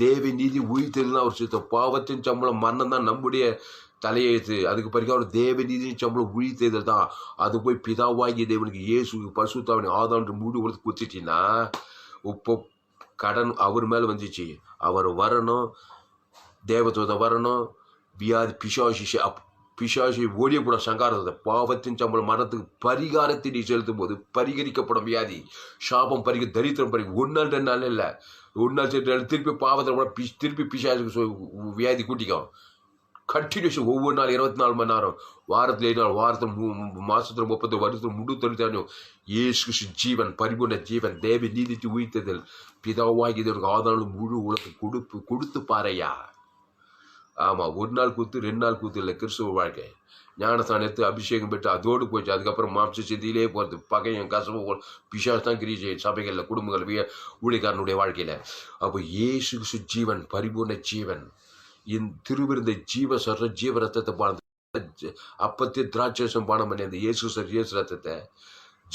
தேவ நீதி உயிர்த்தெல்லாம் அவர் சித்தம். பாவத்தின் சம்பளம் மரணம் தான் நம்முடைய தலையெழுத்து. அதுக்கு பிறகு அவர் தேவ நீதியின் சம்பளம் உயிர்த்தெழுதல் தான். அது போய் பிதாவாகிய தேவனுக்கு இயேசு பரிசுத்தாவின் ஆதாரம் மூடி கொடுத்து குத்திட்டீங்கன்னா இப்போ கடன் அவர் மேலே வந்துச்சு. அவர் வரணும், தேவதூதன் வரணும், வியாதி பிசாசி ஓடியப்பட சங்காரத்தை. பாவத்தின் சம்பளம் மரணத்துக்கு பரிகாரத்தை நீ செலுத்தும் போது பரிகரிக்கப்படும் வியாதி, சாபம் தரித்திரம் ஒரு நாள் 2 நாள் இல்லை, 1 நாள் திருப்பி பாவத்தில் கூட திருப்பி பிசாசுக்கு வியாதி கூட்டிக்கும். கண்டினியூஷன் ஒவ்வொரு நாள் 24 மணி நேரம், வாரத்தில் 7 நாள், வாரத்தில் மாசத்துல 30, வருஷத்தில் 365. இயேசு ஜீவன், பரிபூர்ண ஜீவன், தேவ நீதிக்கு உயிர்த்ததில் பிதாவாகி இதற்கு ஆதாரம் முழு உலகம் கொடுத்து பாறையா. ஆமாம், 1 நாள் கூத்து 2 நாள் கூத்து இல்லை கிறிஸ்துவ வாழ்க்கை. ஞானஸ்தானம் எடுத்து அபிஷேகம் பெற்று அதோடு போச்சு. அதுக்கப்புறம் மாம்ச செய்தியிலே போகிறது. பகையும் கசவும் பிசாசு தான் கிரியை செய்யும் சபைகளில், குடும்பங்கள், ஊழியக்காரனுடைய வாழ்க்கையில். அப்போ இயேசு ஜீவன், பரிபூர்ண ஜீவன், திருவிருந்த ஜீவ ரத்தத்தை பானம், அப்பத்தி திராட்சம் பானம் பண்ணி அந்த இயேசு ரத்தத்தை,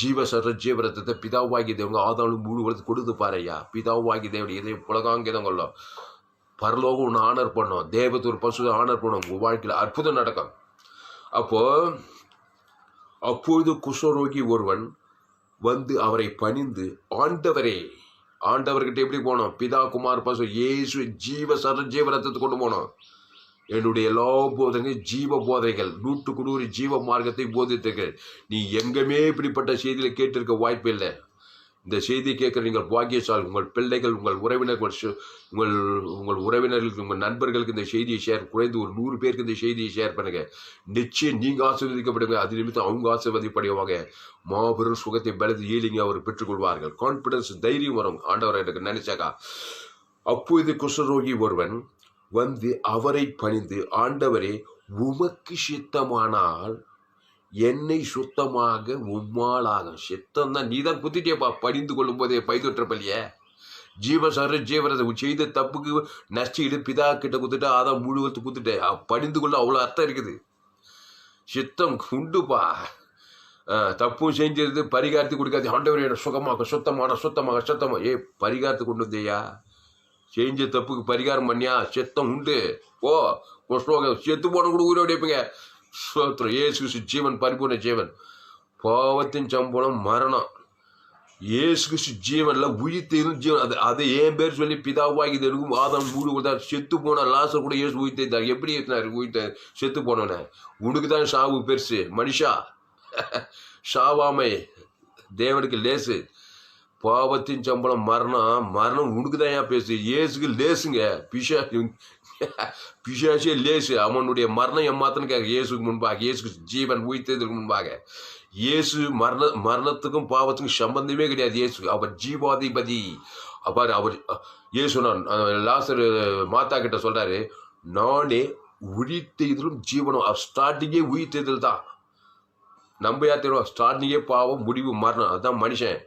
ஜீவ ரத்தத்தை பிதாவாகி தேவங்க ஆதாரம் முழு வளர்த்து கொடுத்து பாறையா. பிதாவாகி தேவன் இதை புலகாங்கிதம் கொள்ளும். பரலோகம் ஒன்று ஆனர் பண்ணோம், தேவத்தூர் பசு ஆனர் பண்ணோம். உங்கள் வாழ்க்கையில் அற்புதம் நடக்கும். அப்பொழுது குஷ்ரோகி ஒருவன் வந்து அவரை பணிந்து, ஆண்டவர்கிட்ட எப்படி போனோம்? பிதா குமார் பசு இயேசு ஜீவ ரத்தத்தை கொண்டு போனோம். என்னுடைய எல்லா போதனையும் ஜீவ போதைகள், 100க்கு 100 ஜீவ மார்க்கத்தை போதித்திருக்கிறேன். நீ எங்கேயுமே இப்படிப்பட்ட செய்தியில் கேட்டிருக்க வாய்ப்பு இல்லை. இந்த செய்தியை கேட்குற நீங்கள் பாக்கியசாலி. உங்கள் பிள்ளைகள், உங்கள் உறவினர்கள், உங்கள் உறவினர்களுக்கு, உங்கள் நண்பர்களுக்கு இந்த செய்தியை குறைந்து ஒரு 100 பேருக்கு இந்த செய்தியை ஷேர் பண்ணுங்க. நிச்சயம் நீங்கள் ஆசீர்வதிக்கப்படுங்க, அது நிமித்தம் அவங்க ஆசீர்வதிப்படுவாங்க. மாபெரும் சுகத்தை பலத்தை ஈலிங்க அவர் பெற்றுக்கொள்வார்கள். கான்பிடன்ஸ், தைரியம் வரும் ஆண்டவர் எனக்கு நினைச்சாக்கா. அப்பொழுது குஷ்ரோகி ஒருவன் வந்து அவரை பணிந்து, ஆண்டவரே உமக்கு சித்தமானால் என்னை சுத்தமாக உம்மாளாகும். சித்தம் தான், நீ தான் குத்திட்டேப்பா பணிந்து கொள்ளும் போதே பைதொற்ற பள்ளிய ஜீவரத்தை செய்த தப்புக்கு நஷ்டிட்டு பிதா கிட்ட குத்துட்டு அதான் முழுவத்து குத்துட்டேன். பணிந்து கொள்ள அவ்வளோ அர்த்தம் இருக்குது. சித்தம் உண்டுப்பா. தப்பும் செஞ்சிருந்து பரிகாரத்தை கொடுக்காது. ஆண்டவர் சுத்தமாக பரிகாரத்தை கொண்டு வந்தையா? செஞ்ச தப்புக்கு பரிகாரம் பண்ணியா? சித்தம் உண்டு. ஓ செத்து போன கூட உயிரோடு வைப்பீங்க. ஸ்தோத்திரம். இயேசு ஜீவன், பரிபூர்ண ஜீவன். பாவத்தின் சம்பளம் மரணம். இயேசு ஜீவன்ல உயிர்த்தெழும் ஜீவன். அது ஏன் பேர் சொல்லி பிதாவாகி இருக்கும். ஆதாம் மூடு கொடுத்தார். செத்து போன லாசர் கூட இயேசு உயிர்த்தார். எப்படி ஏற்றினார்? செத்து போனவன. உனக்கு தான் சாவு பெருசு மனுஷா. சாவாமை தேவனுக்கு லேசு. பாவத்தின் சம்பளம் மரணம். உனக்கு தான் ஏன் பேசு. இயேசுக்கு லேசுங்க. பிசாசே லேசு, அவனுடைய மரணம் எம்மாத்தன்னு கேட்க இயேசுக்கு முன்பாக, இயேசு ஜீவன் உயிர்த்ததுக்கு முன்பாக. இயேசு மரணத்துக்கும் பாவத்துக்கும் சம்பந்தமே கிடையாது. இயேசு அவர் ஜீவாதிபதி. அப்பாரு அவர் இயேசு லாசர் மாதா கிட்ட சொல்றாரு, நானே உயிர்த்தெழுதலும் ஜீவனும். ஸ்டார்டிங்கே உயிர்த்தெழுதல் தான். நம்ம யார் தெரியும்? ஸ்டார்டிங்கே பாவம், முடிவு மரணம். அதுதான் மனுஷன்.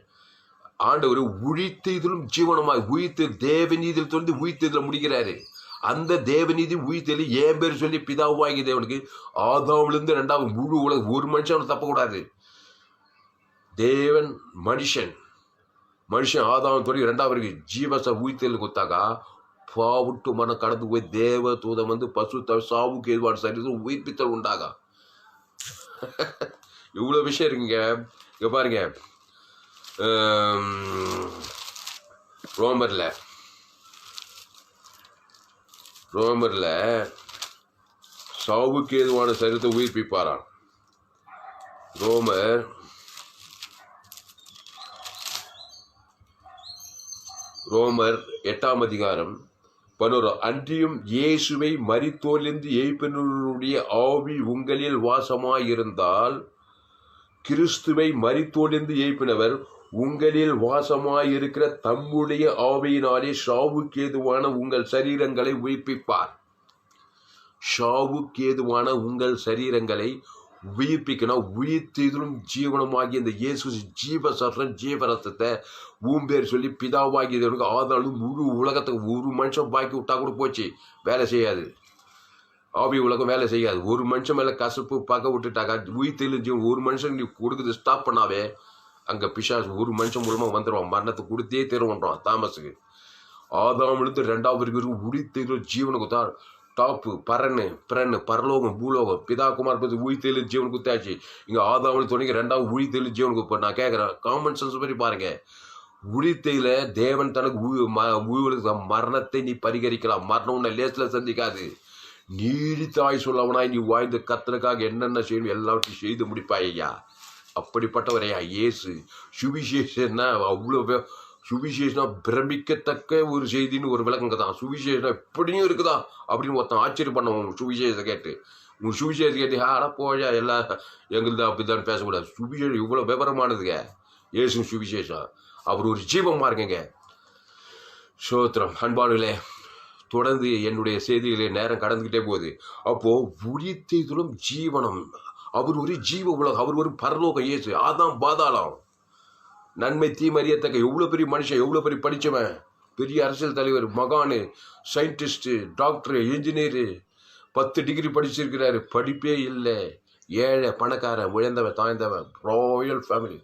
ஆண்டவர் உயிர்த்தெழுதலும் ஜீவனமாய் உயிர்த்து தேவநீதியில் தோன்றி உயிர்த்தெழுதல முடிக்கிறாரு. அந்த தேவநீதி உயிர்த்தெழி ஏன் பேர் சொல்லி பிதாவாகி தேவனுக்கு ஆதாமிலிருந்து 2வது முழு உலகம் ஒரு மனுஷன் தப்பக்கூடாது. தேவன் மனுஷன் ஆதாம் தொடங்கி 2வது ஜீவச உயிர்த்தெழு கொடுத்தாக்கா பாவுட்டு மனம் கடந்து போய் தேவ தூதம் வந்து பசு சாவுக்கு எதுவாடு சரி உயிர்ப்பித்தல் உண்டாகா. இவ்வளவு விஷயம் இருக்குங்க. இங்க பாருங்க, ரோமர்ல சாவுக்கு ஏதுவான சரீரத்தை உயிர்ப்பிப்பாராம். ரோமர் 8ஆம் அதிகாரம் 11. அன்றியும் இயேசுவை மரித்தோரிலிருந்து எழுப்பினருடைய ஆவி உங்களில் வாசமாயிருந்தால், கிறிஸ்துவை மரித்தோரிலிருந்து எழுப்பினவர் உங்களில் வாசமாயிருக்கிற தம்முடைய ஆவியினாலே சாவுக்கேதுவான உங்கள் சரீரங்களை உயிர்ப்பிப்பார். சாவுக்கேதுவான உங்கள் சரீரங்களை உயிர்ப்பிக்கணும். உயிர்த்தெழுதலும் ஜீவனமாகிய இந்த இயேசு ஜீவரத்தத்தை ஊம்பேர் சொல்லி பிதாவாகியவனுக்கு ஆதாலும் முழு உலகத்துக்கு ஒரு மனுஷன் பாக்கி விட்டா கூட போச்சு, வேலை செய்யாது. ஆவி உலகம் வேலை செய்யாது. ஒரு மனுஷன் மேல கசப்பு பகை விட்டுட்டாக்கா உயிர்த்தெழுதல் ஜீவன் ஒரு மனுஷன் நீ கொடுக்குது ஸ்டாப் பண்ணாவே அங்க பிசாசு ஒரு மனுஷன் மூலமா வந்துடுவான். மரணத்தை கொடுத்தே தருவான் தாமஸுக்கு. ஆதாமிலிருந்து 2வது உயிர்த்தெழுதல் ஜீவனுக்கு தான் டாப்பு பிரன்னு பரலோகம் பூலோகம் பிதா குமார் பத்தி உயிர்த்தெழு ஜீவன் குத்தாச்சு. இங்க ஆதாமில் தொடங்கி 2வது உயிர்த்தெழு ஜீவனுக்கு. இப்போ நான் கேட்கறேன், காமன் சென்ஸ் பற்றி பாருங்க. உயிர்த்தெழுல தேவன் தனக்கு மரணத்தை நீ பரிகரிக்கலாம். மரணம் உன்னை லேஸ்ல சந்திக்காது. நீடித்த ஆயுசுள்ளவனாய் நீ வாழ்ந்து கத்தனுக்காக என்னென்ன செய்யணும் எல்லாவற்றையும் செய்து முடிப்பாய் ஐயா. அப்படிப்பட்டவரையா இயேசு. சுவிசேஷன்னா அவ்வளோ சுவிசேஷனா பிரமிக்கத்தக்க ஒரு செய்தின்னு ஒரு விளக்கங்க தான். சுவிசேஷனா எப்படியும் இருக்குதா அப்படின்னு ஒருத்தன் ஆச்சரியம் பண்ணுவோம் சுவிசேஷத்தை கேட்டு. உங்க சுவிசேஷத்தை கேட்டு ஆடா போயா எல்லாம் எங்களுக்கு அப்படித்தான் பேசக்கூடாது. சுவிசேஷம் இவ்வளோ விவரமானதுங்க. இயேசு சுவிசேஷம் அவர் ஒரு ஜீவமா இருக்குங்க. சோத்திரம். அன்பானுகளே, தொடர்ந்து என்னுடைய செய்திகளே நேரம் கடந்துகிட்டே போகுது. அப்போ உயிர்த்தெழுதலும் ஜீவனம். அவர் ஒரு ஜீவ உலகம். அவர் ஒரு பரலோகம். இயேசு ஆதாம் பாதாளம். நன்மை தீமறியத்தக்க எவ்வளோ பெரிய மனுஷன், எவ்வளோ பெரிய படித்தவன், பெரிய அரசியல் தலைவர், மகானு, சயின்டிஸ்ட்டு, டாக்டரு, இன்ஜினியரு, 10 டிகிரி படிச்சிருக்கிறாரு. படிப்பே இல்லை. ஏழை பணக்காரன், உயர்ந்தவன் தாய்ந்தவன், ராயல் ஃபேமிலி,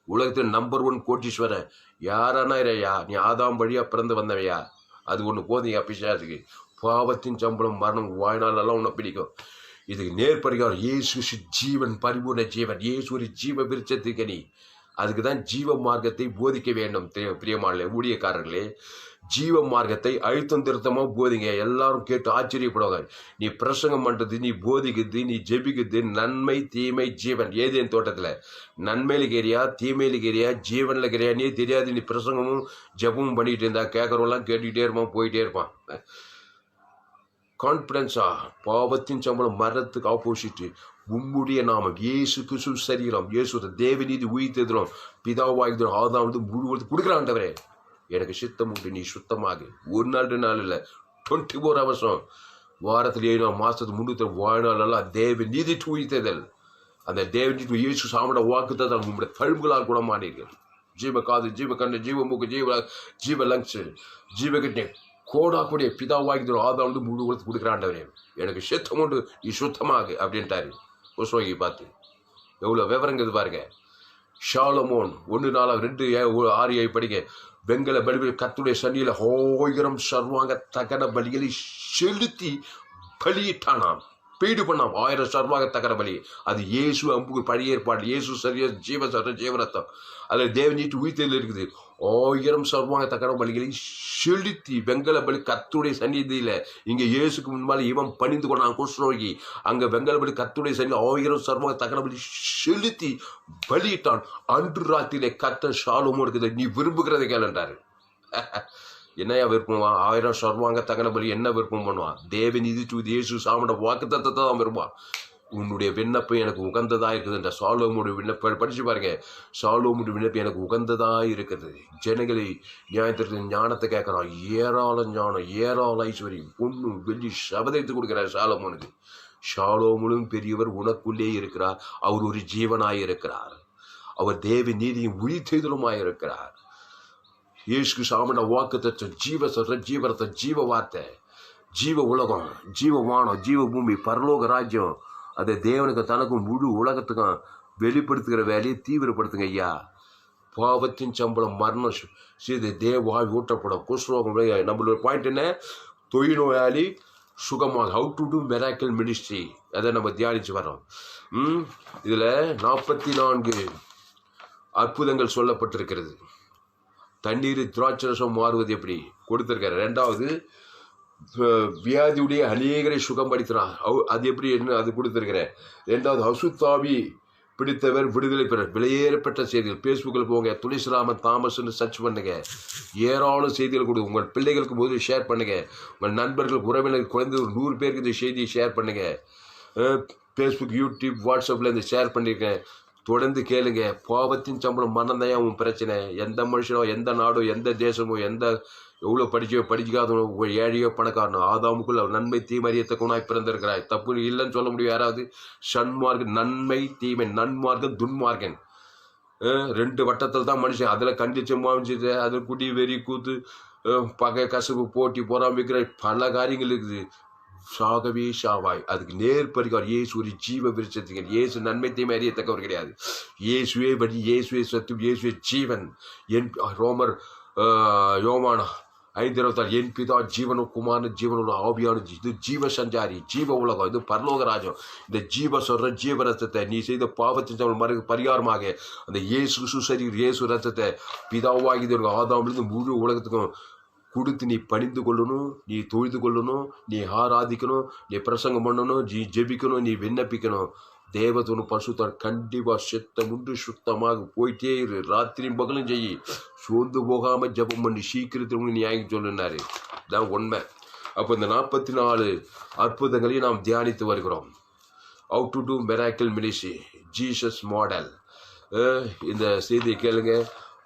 உலகத்தில் நம்பர் 1 கோட்டீஸ்வரன். யாரானா இறையா நீ ஆதாம் வழியா பிறந்து வந்தவையா? அது ஒன்று போதும் பிசாசுக்கு. பாவத்தின் சம்பளம் மரணம். வாழ்நாளெல்லாம் உன்னை பிடிக்கும். இதுக்கு நேர்பரிகாரம் இயேசு ஜீவன், பரிபூர்ண ஜீவன். இயேசு ஒரு ஜீவ விருட்சத்துக்கு நீ. அதுக்கு தான் ஜீவ மார்க்கத்தை போதிக்க வேண்டும். பிரியமான ஊழியக்காரர்களே, ஜீவ மார்க்கத்தை அழுத்தம் திருத்தமாக போதிங்க. எல்லாரும் கேட்டு ஆச்சரியப்படுவாங்க. நீ பிரசங்கம் பண்ணுறது, நீ போதிக்குது, நீ ஜெபிக்குது, நன்மை தீமை ஜீவன். ஏதேன் தோட்டத்தில் நன்மையில கேரியா தீமையில கேரியா ஜீவனில் கேரியானே தெரியாது. நீ பிரசங்கமும் ஜெபமும் பண்ணிக்கிட்டு இருந்தா கேட்குறவெல்லாம் கேட்டுக்கிட்டே இருப்பான், போயிட்டே இருப்பான். கான்பிடன்ஸா பாவத்தின் சம்பளம் மரணத்துக்கு ஆப்போசிட்டு உம்முடைய நாமம் இயேசு கிறிஸ்து சரீரம். இயேசு தேவநீதி உயிர்த்தெழுதலும் பிதாவாகிதலும் ஆதாம் முழுவதும் கொடுக்குறாண்டவரே. எனக்கு சித்தம் உண்டு, நீ சுத்தமாக. ஒரு நாள் 2 நாள் இல்லை, 24 hours, வாரத்தில் 7 நாள், மாசத்துக்கு 300 வாழ்நாளெல்லாம் தேவநீதி உயிர்த்தெழுதல். அந்த தேவநீதி இயேசு சாமட வாக்குத்தான் உங்களுடைய தழும்புகளால் குணமானீர்கள். ஜீவ காது, ஜீவ கண்ணு, ஜீவ மூக்கு, ஜீவ லங்ஸ், ஜீவ கிட்னி கோடாக்கூடிய பிதாவாகிதலும் ஆதாம் முழு உலகத்துக்கு கொடுக்குறாண்டவரே. எனக்கு சித்தம் உண்டு, நீ சுத்தமாக அப்படின்ட்டாரு உஸ்வாகி பார்த்து. எவ்வளோ விவரங்கிறது பாருங்க. ஷாலமோன் 1:4-2:6 படிக்க. வெங்கல பலிகள் கர்த்தருடைய சன்னியில 1000 சர்வாங்க தகன பலிகளை செலுத்தி பலியிட்டானாம். பீடு பண்ணாம் 1000 சர்வாங்க தகன பலி. அது இயேசு அம்புக்கு பழைய ஏற்பாடு. இயேசு சரிய ஜீவரத்தம். அதில் தேவநீட்டு உயிர்த்தெழுதல் இருக்குது. 1000 சர்வாங்க தகன பலிகளை செலுத்தி வெங்கல பலி கர்த்தருடைய சந்நிதியில. இங்க இயேசுக்கு முன்பால இவன் பணிந்து கொண்டான் குஷ்ரோகி. அங்க வெங்கல பலி கர்த்தருடைய சந்நிதி 1000 சர்வாங்க தகன பலி செலுத்தி பலியிட்டான். அன்று ராத்திரியிலே கர்த்தர் சாலமோனுக்கு நீ விரும்புகிறதை கேளுன்றாரு. என்னையா விருப்பம்? 1000 சர்வாங்க தகன பலி என்ன விருப்பம் பண்ணுவான்? தேவநீதி தூது இயேசு சாமட வாக்குத்தத்தத்தை தான் விரும்புவான். உன்னுடைய விண்ணப்பம் எனக்கு உகந்ததா இருக்குது என்ற சாலோமுடைய விண்ணப்பம் படிச்சு பாருங்க. சாலோமுடைய விண்ணப்பம் எனக்கு உகந்ததா இருக்கிறது. ஜனங்களை நியாயத்திற்கு ஞானத்தை கேட்கறான். ஏராள ஞானம், ஏராள ஐஸ்வர்யம், பொண்ணு வெள்ளி சபதத்தை கொடுக்கிறார் சாலோமோனுக்கு. சாலோமோனும் பெரியவர், உனக்குள்ளே இருக்கிறார். அவர் ஒரு ஜீவனாய் இருக்கிறார். அவர் தேவ நீதியும் உயிர் செய்தலுமாய் இருக்கிறார். இயேசு சாமட வாக்குத்தத்தம், ஜீவ சொல்ற ஜீவரத்தை, ஜீவ வார்த்தை, ஜீவ உலகம், ஜீவ வானம், ஜீவ பூமி, பரலோக ராஜ்யம், அதை தேவனுக்கு தனக்கும் முழு உலகத்துக்கும் வெளிப்படுத்துகிற வேலையை தீவிரப்படுத்துங்க ஐயா. பாவத்தின் சம்பளம் மரணம் செய்து தேவாய் ஊட்டப்படும். குஷ்ரோகம் நம்மளோட பாயிண்ட் என்ன? தொழில்நோயாளி சுகமாக, how to do miracle ministry, அதை நம்ம தியானிச்சு வரோம். இதில் 44 அற்புதங்கள் சொல்லப்பட்டிருக்கிறது. தண்ணீர் திராட்சரசம் மாறுவது எப்படி கொடுத்திருக்காரு. 2வது வியாதியுடைய அநேகரை சுகப்படுத்தினார். அது எப்படி என்ன அது கொடுத்திருக்கிறேன். 2வது அசுத்தாவி பிடித்தவர் விடுதலை பெற விலையேறப்பட்ட செய்திகள். ஃபேஸ்புக்கில் போங்க, துளசிராமன் தாமஸ்ன்னு சர்ச் பண்ணுங்க. ஏராளம் செய்திகள் கொடுங்க. உங்கள் பிள்ளைகளுக்கு போது ஷேர் பண்ணுங்க. உங்கள் நண்பர்கள், உறவினர்கள், குறைந்த ஒரு 100 பேருக்கு இந்த செய்தியை ஷேர் பண்ணுங்க. ஃபேஸ்புக், யூடியூப், வாட்ஸ்அப்பில் இந்த ஷேர் பண்ணியிருக்கேன். தொடர்ந்து கேளுங்க. பாவத்தின் சம்பளம் மரணம் தான் உன் பிரச்சனை. எந்த மனுஷனோ, எந்த நாடோ, எந்த தேசமோ, எந்த எவ்வளோ படிக்காதவனோ, ஏழையோ பணக்காரனோ, ஆதாமுக்குள்ள நன்மை தீமறியத்தக்கவனாய் பிறந்திருக்கிறாய். தப்பு இல்லைன்னு சொல்ல முடியும் யாராவது? சன்மார்க்கன், நன்மை தீமை, நன்மார்க்கன் துன்மார்க்கன், 2 வட்டத்தில் தான் மனுஷன். அதில் கண்டிச்சு மாமிச்சு, அதில் குடி வெறி கூத்து, பகை கசப்பு போட்டி பொறாமிக்கிற பல காரியங்கள் இருக்குது. சாகவே சாவாய். அதுக்கு நேர் பரிகாரம் இயேசு ஒரு ஜீவ விருட்சத்துக்கு. இயேசு நன்மை தீமை அறியத்தக்கவர் கிடையாது. இயேசுவே வழி, இயேசுவே சத்துவம், இயேசுவே ஜீவன். என் ரோமர் யோவான் 5:26 என் பிதா ஜீவனும் குமாரன் ஜீவனோட ஆவியான, இது ஜீவ சஞ்சாரி, ஜீவ உலகம், இது பரலோக ராஜ்யம். இந்த ஜீவ சொல்ற ஜீவ ரத்தத்தை நீ செய்த பாவத்தின் பரிகாரமாக அந்த இயேசு சுசரி இயேசு ரத்தத்தை பிதாவாகி ஆதாமிலிருந்து முழு உலகத்துக்கும் கொடுத்து நீ பணிந்து கொள்ளணும், நீ தொழுது கொள்ளணும், நீ ஆராதிக்கணும், நீ பிரசங்கம் பண்ணணும், நீ ஜெபிக்கணும், நீ விண்ணப்பிக்கணும். தேவதொன்று பசுத்தார் கண்டிப்பாக சித்தம் உண்டு சுத்தமாக போயிட்டே இரு. ராத்திரியும் பகலும் செய்யி. சோர்ந்து போகாமல் ஜபம் பண்ணி சீக்கிரத்தில் நீ ஆகி சொல்லுனாரு. இதான் உண்மை. அப்போ இந்த 44 அற்புதங்களையும் நாம் தியானித்து வருகிறோம். How to do miracle ministry, Jesus model. இந்த செய்தியை கேளுங்க,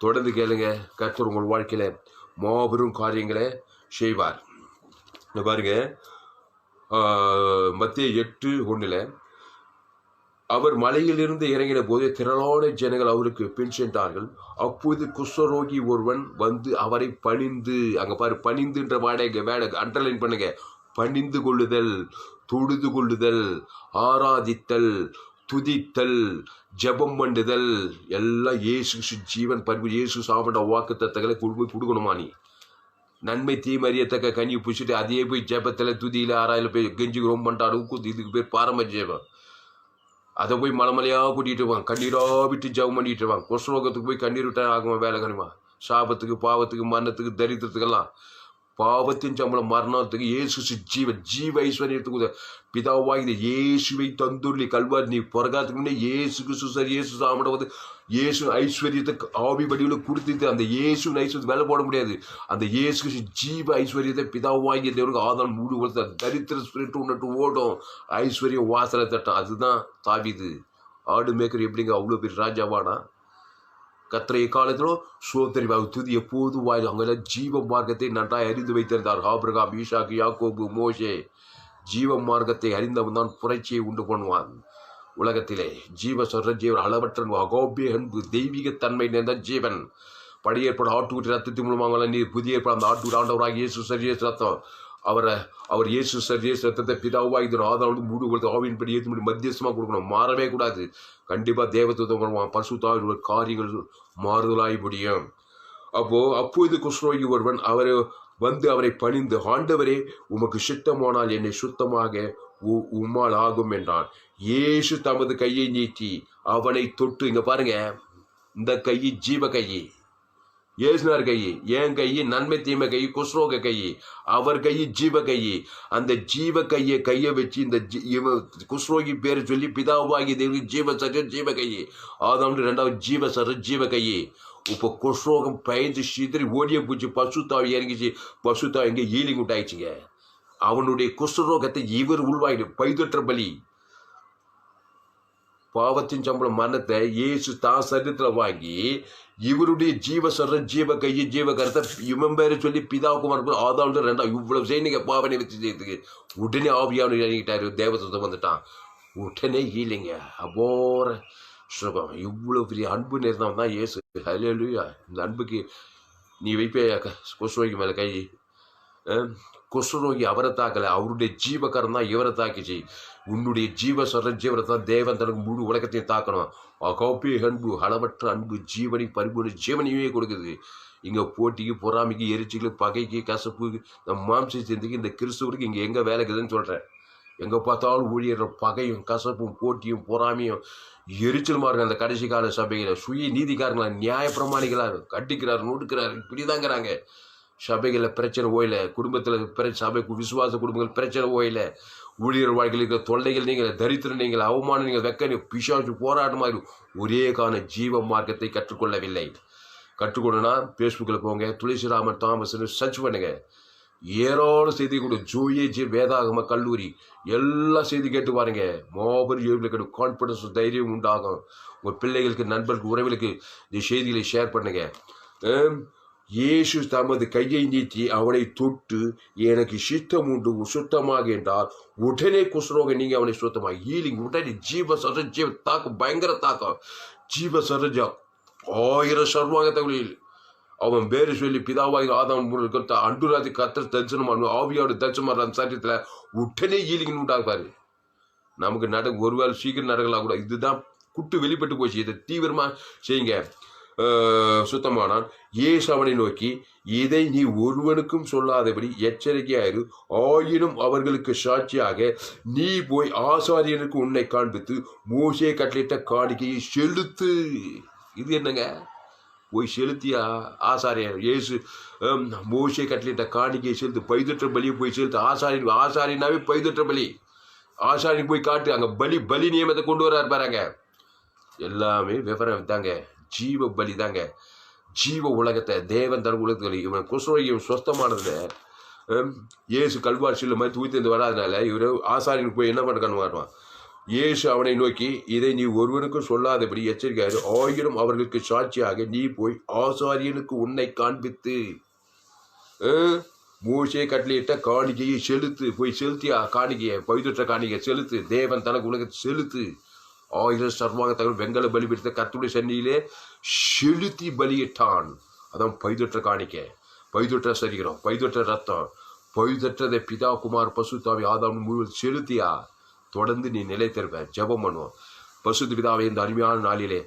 தொடர்ந்து கேளுங்க. கர்த்தர் உங்கள் வாழ்க்கையில் மாபெரும் காரியங்களை செய்வார். பாருங்க, மத்தேயு 8:1 அவர் மலையிலிருந்து இறங்கின போது திரளான ஜனங்கள் அவருக்கு பின் சென்றார்கள். அப்போது குஷ்டரோகி ஒருவன் வந்து அவரை பணிந்து, அங்க பாரு பணிந்துன்ற வேடை அண்டர்லைன் பண்ணுங்க. பணிந்து கொள்ளுதல், தொழுது கொள்ளுதல், ஆராதித்தல், துதித்தல், ஜபம் பண்ணுதல் எல்லாம் இயேசு ஜீவன் பண்பு. இயேசு சாப்பிட்ட வாக்கு தத்தங்களை கொண்டு கொடுக்கணுமா? நீ நன்மை தீமறியத்தக்க கனி பிடிச்சிட்டு அதே போய் ஜபத்தில் துதியில் ஆராயில் போய் கெஞ்சி ரொம்ப பண்ணிட்டாரு. இதுக்கு பேர் பாரம்பரிய ஜெபம். அதை போய் மலைமலையாக கூட்டிகிட்டு வாங்க, கண்ணீராக விட்டு ஜபம் பண்ணிட்டு வாங்க. குஷ்ரோகத்துக்கு போய் கண்ணீர் விட்டா ஆகுமா? வேலை கணிமா? சாபத்துக்கு, பாவத்துக்கு, மரணத்துக்கு, தரித்திரத்துக்கெல்லாம். பாவத்தின் சம்பளம் மரணத்துக்கு இயேசு ஜீவ ஐஸ்வர்யத்துக்கு பிதாவாகி இயேசுவை தந்துள்ளி கல்வார் நீ பிறகாத்துக்கு முன்னே இயேசு கிறிஸ்து இயேசு சாமிட வந்து இயேசு ஐஸ்வர்யத்தை ஆவி வடிவில் கொடுத்துட்டு அந்த இயேசு ஐஸ்வர்யத்தை வேலை போட முடியாது. அந்த இயேசு கிறிஸ்து ஜீவ ஐஸ்வர்யத்தை பிதாவாகிய தேவனுக்கு ஆதாரம் மூடு கொடுத்த தரித்திர ஸ்பிரிட் உன்னட்டு ஓடும், ஐஸ்வர்யம் வாசலை தட்டம். அதுதான் தாவீது. ஆடு மேய்க்கர் எப்படிங்க அவ்வளோ பெரிய ராஜாவானா? கர்த்தரை காலத்திலும் சோதரிவாக துதி எப்போது வாயில். அங்கெல்லாம் ஜீவ மார்க்கத்தை நன்றாய் அறிந்து வைத்திருந்தார். ஆபிரகாம், ஈசாக்கு, யாக்கோபு, மோசே. ஜீவ மார்க்கத்தை அறிந்தவன் தான் புரட்சியை உண்டு பண்ணுவான் உலகத்திலே. ஜீவ சொல்ற ஜீவன் அளவற்ற அகோபிய அன்பு தெய்வீக தன்மை நிறைந்த ஜீவன். படி ஏற்பட ஆட்டுக்குட்டி ரத்தத்தின் மூலமாக நீர் புதிய ஏற்பட அந்த ஆட்டுக்குட்டி ஆண்டவராக இயேசு சரிய ரத்தம். அவர் இயேசு சரிய ரத்தத்தை பிதாவாக இது ஆதாரம் மூடு கொடுத்து ஆவின்படி ஏற்று முடி மத்தியஸ்தமாக கொடுக்கணும். மாறவே கூடாது. கண்டிப்பாக தேவத்துவம் பரிசுத்த காரியங்கள் மாறுதலாய் முடியும். அப்போது குஷ்ரோகி ஒருவன் வந்து அவரை பணிந்து, ஆண்டவரே உமக்கு சித்தமானால் என்னை சுத்தமாக உம்மால் ஆகும் என்றான். இயேசு தமது கையை நீட்டி அவனை தொட்டு, இங்க பாருங்க, இந்த கை ஜீவ கை, இயேசுனார் கை, என் கை நன்மை தீமை கை, குஷ்ரோக கை, அவர் கை ஜீவ கை. அந்த ஜீவ கையை வச்சு இந்த குஷ்ரோகி பேரை சொல்லி பிதாவாகி தேவனுக்கு ஜீவ சர ஜீவ கை, ஆதாம் 2வது ஜீவ சர ஜீவ கை. இப்போ குஷ்ரோகம் பயந்து சிதறி ஓடிய பூச்சி பசுத்தாவி இறங்கிச்சு. பசுத்தாவி எங்கே ஹீலிங் உண்டாயிடுச்சுங்க. அவனுடைய குஷ்ரோகத்தை இவர் உள்வாயிடு. பைதொற்ற பலி, பாவத்தின் சம்பளம் மரணத்தை இயேசு தான் சரீரத்தில் வாங்கி இவருடைய ஜீவ கையை ஜீவ கருத்தை இவன் பேரை சொல்லி பிதாவுக்குமார் ஆதாண்டு ரெண்டா இவ்வளவு செய்யுங்க பாவனை வச்சு செய்யறதுக்கு உடனே ஆவியானு இறங்கிட்டாரு. தேவதத்தை வந்துட்டான். உடனே இல்லைங்க அபோர சுகம். இவ்வளவு பெரிய அன்பு நேர்ந்தவன் தான் இயேசு. ஹல்லேலூயா. இந்த அன்புக்கு நீ வைப்பே குஷ்ரோகி மேலே கை. குஷ்ரோகி அவரை தாக்கலை, அவருடைய ஜீவகரம் தான் இவரை தாக்கிச்சு. உன்னுடைய ஜீவரை தான் தேவன் தனக்கு முழு உலகத்தையும் தாக்கணும். அகோப்பே அன்பு, அளவற்ற அன்பு, ஜீவனை பரிபூர்ண ஜீவனையுமே கொடுக்குது. இங்கே போட்டிக்கு, பொறாமைக்கு, எரிச்சிகளுக்கு, பகைக்கு, கசப்பு, இந்த மாம்ச சிந்திக்கு, இந்த கிறிஸ்துவருக்கு இங்கே எங்கே வேலை இருக்குதுன்னு சொல்கிறேன். எங்கே பார்த்தாலும் ஊழியர் பகையும் கசப்பும் போட்டியும் பொறாமையும் எரிச்சலுமா இருக்கு. அந்த கடைசி கால சபைகளை சுய நீதிக்காரங்களா, நியாய பிரமாணிகளாக கட்டிக்கிறார், நொடுக்கிறார், இப்படிதாங்கிறாங்க. சபைகளில் பிரச்சனை ஓயில, குடும்பத்தில் சபை விசுவாச குடும்பங்கள் பிரச்சனை ஓயில, ஊழியர் வாழ்க்கையில் இருக்கிற தொல்லைகள் நீங்கள், தரித்திரம் நீங்கள், அவமானம் நீங்கள், வெக்க பிசாசு போராட்டமாக ஒரே கால ஜீவ மார்க்கத்தை கற்றுக்கொள்ளவில்லை. கற்றுக்கொள்ளனா ஃபேஸ்புக்கில் போங்க, துளசிராமன் தாமஸ்ன்னு சர்ச் பண்ணுங்க. ஏராள செய்தி கொடு. ஜோயே வேதாகம கல்லூரி எல்லா செய்தி கேட்டு பாருங்க. மாபெரும் கான்ஃபிடன்ஸ், தைரியம் உண்டாகும். உங்கள் பிள்ளைகளுக்கு, நண்பர்களுக்கு, உறவுகளுக்கு இந்த செய்திகளை ஷேர் பண்ணுங்க. இயேசு தமது கையை நீட்டி அவனை தொட்டு எனக்கு சித்தம் உண்டு சுத்தமாக என்றால் உடனே குஷ்ரோகம் நீங்க அவனை சுத்தமாக ஹீலிங். உடனே ஜீவ தாக்கம், பயங்கர தாக்கம். ஜீவ சரஜா 1000 சர்வாங்க தகவலில் அவன் பேரு சொல்லி பிதாவாக ஆதாம் அண்டுராதி கத்தர் தரிசனம் ஆவியோட தரிசனம் அந்த சரீரத்தில் உடனே ஹீலிங் உண்டாப்பாரு. நமக்கு ஒருவேளை சீக்கிரம் நடக்கலாம் கூட. இதுதான் குட்டு வெளிப்பட்டு போச்சு. இதை தீவிரமா செய்யுங்க. சுத்தமானான். இயேசு அவனை நோக்கி, இதை நீ ஒருவனுக்கும் சொல்லாதபடி எச்சரிக்கையாயிரு. ஆயினும் அவர்களுக்கு சாட்சியாக நீ போய் ஆசாரியனுக்கு உன்னை காண்பித்து மோசே கட்டளையிட்ட காணிக்கையை செலுத்து. இது என்னங்க? போய் செலுத்தியா ஆசாரியன் இயேசு மோசே கட்டளையிட்ட காணிக்கையை செலுத்து, பைதொற்ற பலியை போய் செலுத்து. ஆசாரியனாவே பைதொற்ற பலி. ஆசாரியன் போய் காட்டு. அங்க பலி நியமத்தை கொண்டு வர பாருங்க. எல்லாமே விவரம் தாங்க. ஜீவ பலி தாங்க. ஜீவ உலகத்தை தேவன் தன் உலகத்தில் இவன் குஷ்ரோகியம் சொஸ்தமானதுல இயேசு கல்வாரிசியில் மாதிரி தூய்த்து வராதனால இவர் ஆசாரியனுக்கு போய் என்ன பண்ண மாட்டான். இயேசு அவனை நோக்கி, இதை நீ ஒருவனுக்கும் சொல்லாதபடி எச்சரிக்கையாரு. ஆயிரம் அவர்களுக்கு சாட்சியாக நீ போய் ஆசாரியனுக்கு உன்னை காண்பித்து மோசே கட்டளையிட்ட காணிக்கையை செலுத்து. போய் செலுத்தியா காணிக்கையை, பைதொற்ற காணிக்கை செலுத்து. தேவன் தனக்கு உலகத்தை செலுத்து. 1000 சர்வாங்க தகவல் வெங்கல பலி பிடித்த கர்த்தருடைய சன்னியிலே செலுத்தி பலியிட்டான். அதான் பைதொற்ற காணிக்கை, பைதொற்ற சரீரம், பைதொற்ற ரத்தம், பைதொற்றதை பிதா குமார் பசுத்தாவி ஆதாம் முழுவதும் செலுத்தியா. தொடர்ந்து நீ நிலைத்திருப்ப. ஜெபம் பண்ணுவோம். பசுத்த பிதாவே, இந்த அருமையான நாளிலே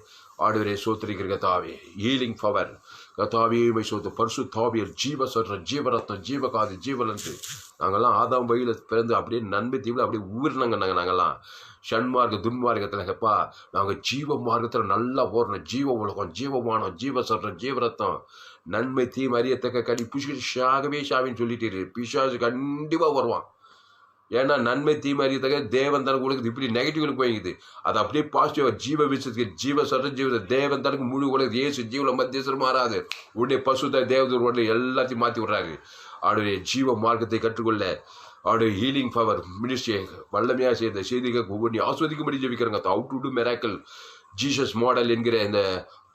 ஆண்டவரே சோத்திரிக்கிற கத்தாவே, ஹீலிங் பவர் கத்தாவே சோத்து பரிசுத்தாவியல் ஜீவ சொல்ற ஜீவரத்தம், ஜீவகாது, ஜீவலன்று நாங்கள்லாம் ஆதாம் வழியில் பிறந்து அப்படியே நன்மை தீவில் அப்படியே ஊர்னாங்க. நாங்கள்லாம் ஷண்மார்க்க துன்மார்க்கத்தில் ஹெப்பா நாங்கள் ஜீவ மார்க்கத்தில் நல்லா ஓடணும். ஜீவ உலகம், ஜீவமானம், ஜீவ சொல்ற ஜீவரத்தம், நன்மை தீம் அறியத்தக்க கடி பிசாகவே சாவின்னு சொல்லிட்டு பிசாசு கண்டிப்பாக வருவான். ஏன்னா நன்மை தீமை அறியத்தக்க தேவன் தனக்கு உலகத்துக்கு இப்படி நெகட்டிவ்களுக்கு போயிங்குது. அது அப்படியே பாசிட்டிவா ஜீவ விஷயத்துக்கு ஜீவ சொல்ற ஜீவ தேவன் தனக்கு முழு உலகத்து இயேசு ஜீவன மத்தியசரம் மாறாது. உடனே பசுத தேவதூர் உடனே எல்லாத்தையும் மாற்றி விடுறாரு. அவருடைய ஜீவ மார்க்கத்தை கற்றுக்கொள்ள அவருடைய ஹீலிங் பவர் மினிஸ்ட்ரியை வல்லமையாக செய்த செய்திகள் ஒவ்வொரு ஆஸ்வதிக்கும்படி ஜெபிக்கிறாங்க. How to do miracle Jesus model என்கிற இந்த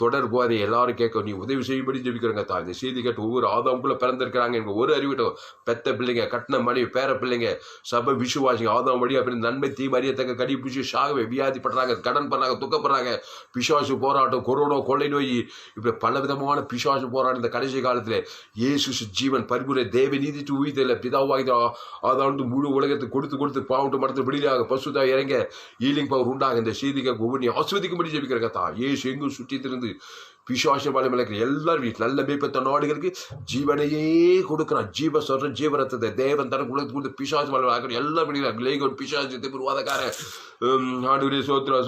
தொடர் போதை எல்லாரும் கேட்க நீ உதவி செய்யும்படி ஜெபிக்கிறங்க. இந்த செய்தி கேட்டு ஒவ்வொரு ஆதாமுக்குள்ள பிறந்திருக்கிறாங்க. எனக்கு ஒரு அறிவிட்டோம். பெத்த பிள்ளைங்க, கட்டின மனைவி, பேர பிள்ளைங்க, சபை விசுவாசிங்க ஆதாம் வழி அப்படின்னு நன்மை தீம் அறியத்தக்க கடி பிடிச்சி சாகவே வியாதிப்படுறாங்க, கடன் பண்ணுறாங்க, துக்கப்படுறாங்க. பிசாசு போராட்டம், கொரோனா, கொள்ளை நோய், இப்படி பல விதமான பிசாசு போராட்டம். இந்த கடைசி காலத்தில் இயேசு ஜீவன் பரிபூர்ண தேவ நீதி உயிர்த்தல பிதாவாக ஆதாண்டு முழு உலகத்துக்கு கொடுத்து பாவட்டு மரத்தில் விடியாக பசுதா இறங்க ஹீலிங் பவர் உண்டாக. இந்த செய்திகள் ஒவ்வொரு ஆஸ்வதிக்கும்படி ஜெபிக்கிறங்க. இயேசு எங்கும் சுற்றி திருந்து பிசாச வலைமலைக்கிற எல்லாரும் நல்ல மேய்ப்பத்த நாடுகளுக்கு ஜீவனையே கொடுக்கிறான். ஜீவ சொல்ற ஜீவரத்தை தேவன் தனக்கு உலகத்துக்கு கொடுத்து பிசாசு வலை எல்லாம் பண்ணிக்கிறாங்க. பிசாசு திருவாதக்கார ஆண்டு சோத்திர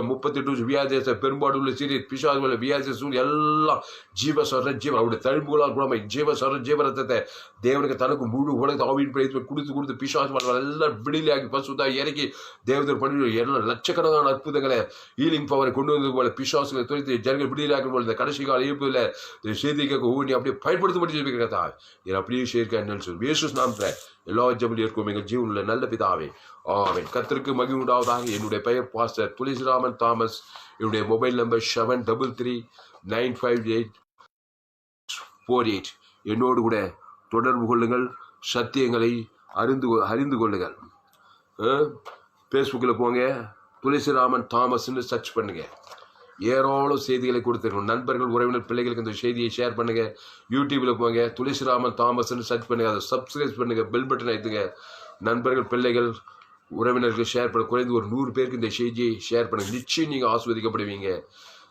38 வியாதேச பெரும்பாடு உள்ள சிறி பிசாசு வியாதி சூழ் எல்லாம் ஜீவ சொல்ற ஜீவன் அவருடைய தழும்புகளால் குணமை ஜீவ சொல்ற ஜீவரத்தை தேவனுக்கு தனக்கு முழு உலகத்தை ஆவியின் பிரயத்தனை கொடுத்து பிசாசு வலை எல்லாம் விடுதலையாகி பசுதா இறக்கி தேவதர் பண்ணி எல்லாம் லட்சக்கணக்கான அற்புதங்களை ஹீலிங் பவரை கொண்டு வந்தது போல பிசாசுகளை துறைத்து ஜனங்கள் விடுதலையாக்கும் போல இந்த கடைசி கால இருப்பில் இந்த செய்திக்கு ஒவ்வொன்றையும் அப்படியே பயன்படுத்தப்பட்டு ஜெபிக்கிறதா நீர் அப்படியே சேர்க்க சொல்லி இயேசு நாமத்தில் எல்லா ஜெபம் இருக்கும் எங்கள் ஜீவனில் நல்ல பிதாவே ஆமென். கர்த்தருக்கு மகிமை உண்டாவதாக. என்னுடைய பெயர் பாஸ்டர் துளசிராமன் தாமஸ். என்னுடைய மொபைல் நம்பர் 73395848. என்னோடு கூட தொடர்பு கொள்ளுங்கள். சத்தியங்களை அறிந்து கொள்ளுங்கள். ஃபேஸ்புக்கில் போங்க, துளசிராமன் தாமஸ்ன்னு சர்ச் பண்ணுங்க. ஏராளம் செய்திகளை கொடுத்துருக்கோம். நண்பர்கள், உறவினர், பிள்ளைகளுக்கு இந்த செய்தியை ஷேர் பண்ணுங்க. யூடியூப்ல போங்க, துளசிராமன் தாமஸ்ன்னு சர்ச் பண்ணுங்க. அதை சப்ஸ்கிரைப் பண்ணுங்க, பெல் பட்டன் அழுத்துங்க. நண்பர்கள், பிள்ளைகள், உறவினர்கள் ஷேர் பண்ண குறைந்து ஒரு 100 பேருக்கு இந்த செய்தியை ஷேர் பண்ணுங்க. நிச்சயம் நீங்கள் ஆஸ்வதிக்கப்படுவீங்க.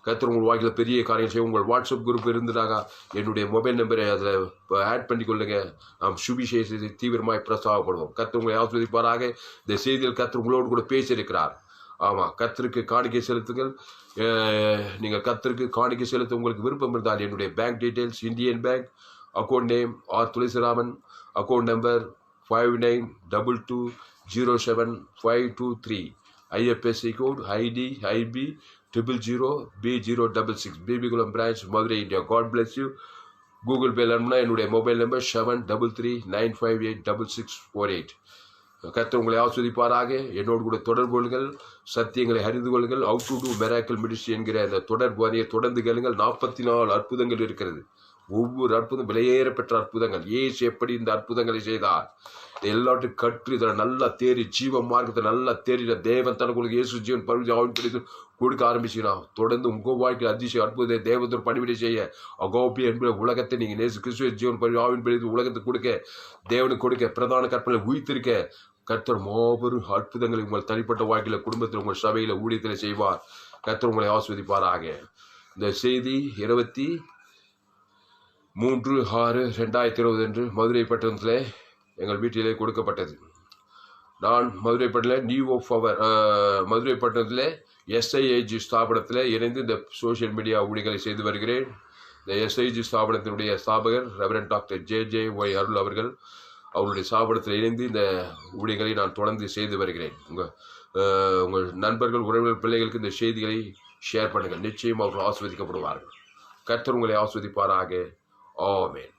கர்த்தர் உங்கள் வாழ்க்கையில் பெரிய காரியம் செய்ய. உங்கள் வாட்ஸ்அப் குரூப் இருந்துட்டாங்க, என்னுடைய மொபைல் நம்பரை அதில் ஆட் பண்ணிக்கொள்ளுங்க. நாம் சுவிசேஷத்தை தீவிரமாய் பிரஸ்தாபப்படுவோம். கர்த்தர் உங்களை ஆஸ்வதிப்பாராக. இந்த செய்தியில் கர்த்தர் உங்களோடு கூட பேசியிருக்கிறார். ஆமாம், கர்த்தருக்கு காணிக்கை செலுத்துங்கள். நீங்கள் கர்த்தருக்கு காணிக்கை செலுத்த உங்களுக்கு விருப்பம் இருந்தால் என்னுடைய bank details: Indian bank, account name R Thulasiraman, account number 5922075523, IFSC code ID IB 000B066, Bibikulam branch, Madurai, India. God bless you. Google பேல என்னுடைய மொபைல் நம்பர் 7339586648. கர்த்தர் உங்களை ஆஸ்வதிப்பாராக. என்னோடு கூட தொடர்பு கொள்ளுங்கள். சத்தியங்களை அறிந்து கொள்ளுங்கள். How to do miracle ministry என்கிற அந்த தொடர்பு அணியை தொடர்ந்து கேளுங்கள். 44 அற்புதங்கள் இருக்கிறது. ஒவ்வொரு அற்புதம் விலையேற பெற்ற அற்புதங்கள். ஏசு எப்படி இந்த அற்புதங்களை செய்தார் எல்லாத்தையும் கற்று இதில் நல்லா தேறி ஜீவ மார்க்கத்தை நல்லா தேறின தேவன் தனக்கு இயேசு ஜீவன் பரிசு ஆவின் பிடித்து கொடுக்க ஆரம்பிச்சுனா தொடர்ந்து உங்கள் வாழ்க்கையில் அதிசய அற்புதத்தை தேவத்தோடு பணிவிடை செய்ய அகோபி என்பது உலகத்தை நீங்கள் நேசு கிறிஸ்துவ ஜீவன் பரிசு ஆவின் பிடித்து உலகத்தை கொடுக்க, தேவனுக்கு கொடுக்க, பிரதான கற்பனை உயிர்த்திருக்க கர்த்தர் மாபெரும் அற்புதங்களை உங்கள் தனிப்பட்ட வாழ்க்கையில், குடும்பத்தில், உங்கள் சபையில், ஊழியத்தில் செய்வார். கர்த்தர் உங்களை ஆஸ்வதிப்பாராக. இந்த செய்தி 23/6/2020 அன்று மதுரை பட்டணத்தில் எங்கள் வீட்டிலே கொடுக்கப்பட்டது. நான் மதுரை பட்டணத்தில் நியூ ஆஃப் அவர் மதுரை பட்டணத்தில் SIG ஸ்தாபனத்தில் இணைந்து இந்த சோஷியல் மீடியா ஊழியர்களை செய்து வருகிறேன். இந்த SIG ஸ்தாபனத்தினுடைய ஸ்தாபகர் ரெவரண்ட் டாக்டர் JJY அருள் அவர்கள். அவருடைய ஸ்தாபனத்தில் இணைந்து இந்த ஊழியர்களை நான் தொடர்ந்து செய்து வருகிறேன். உங்கள் நண்பர்கள், உறவினர், பிள்ளைகளுக்கு இந்த செய்திகளை ஷேர் பண்ணுங்கள். நிச்சயம் அவர்கள் ஆஸ்வதிக்கப்படுவார்கள். கர்த்தர் உங்களை ஆஸ்வதிப்பாராக. ஆமென்.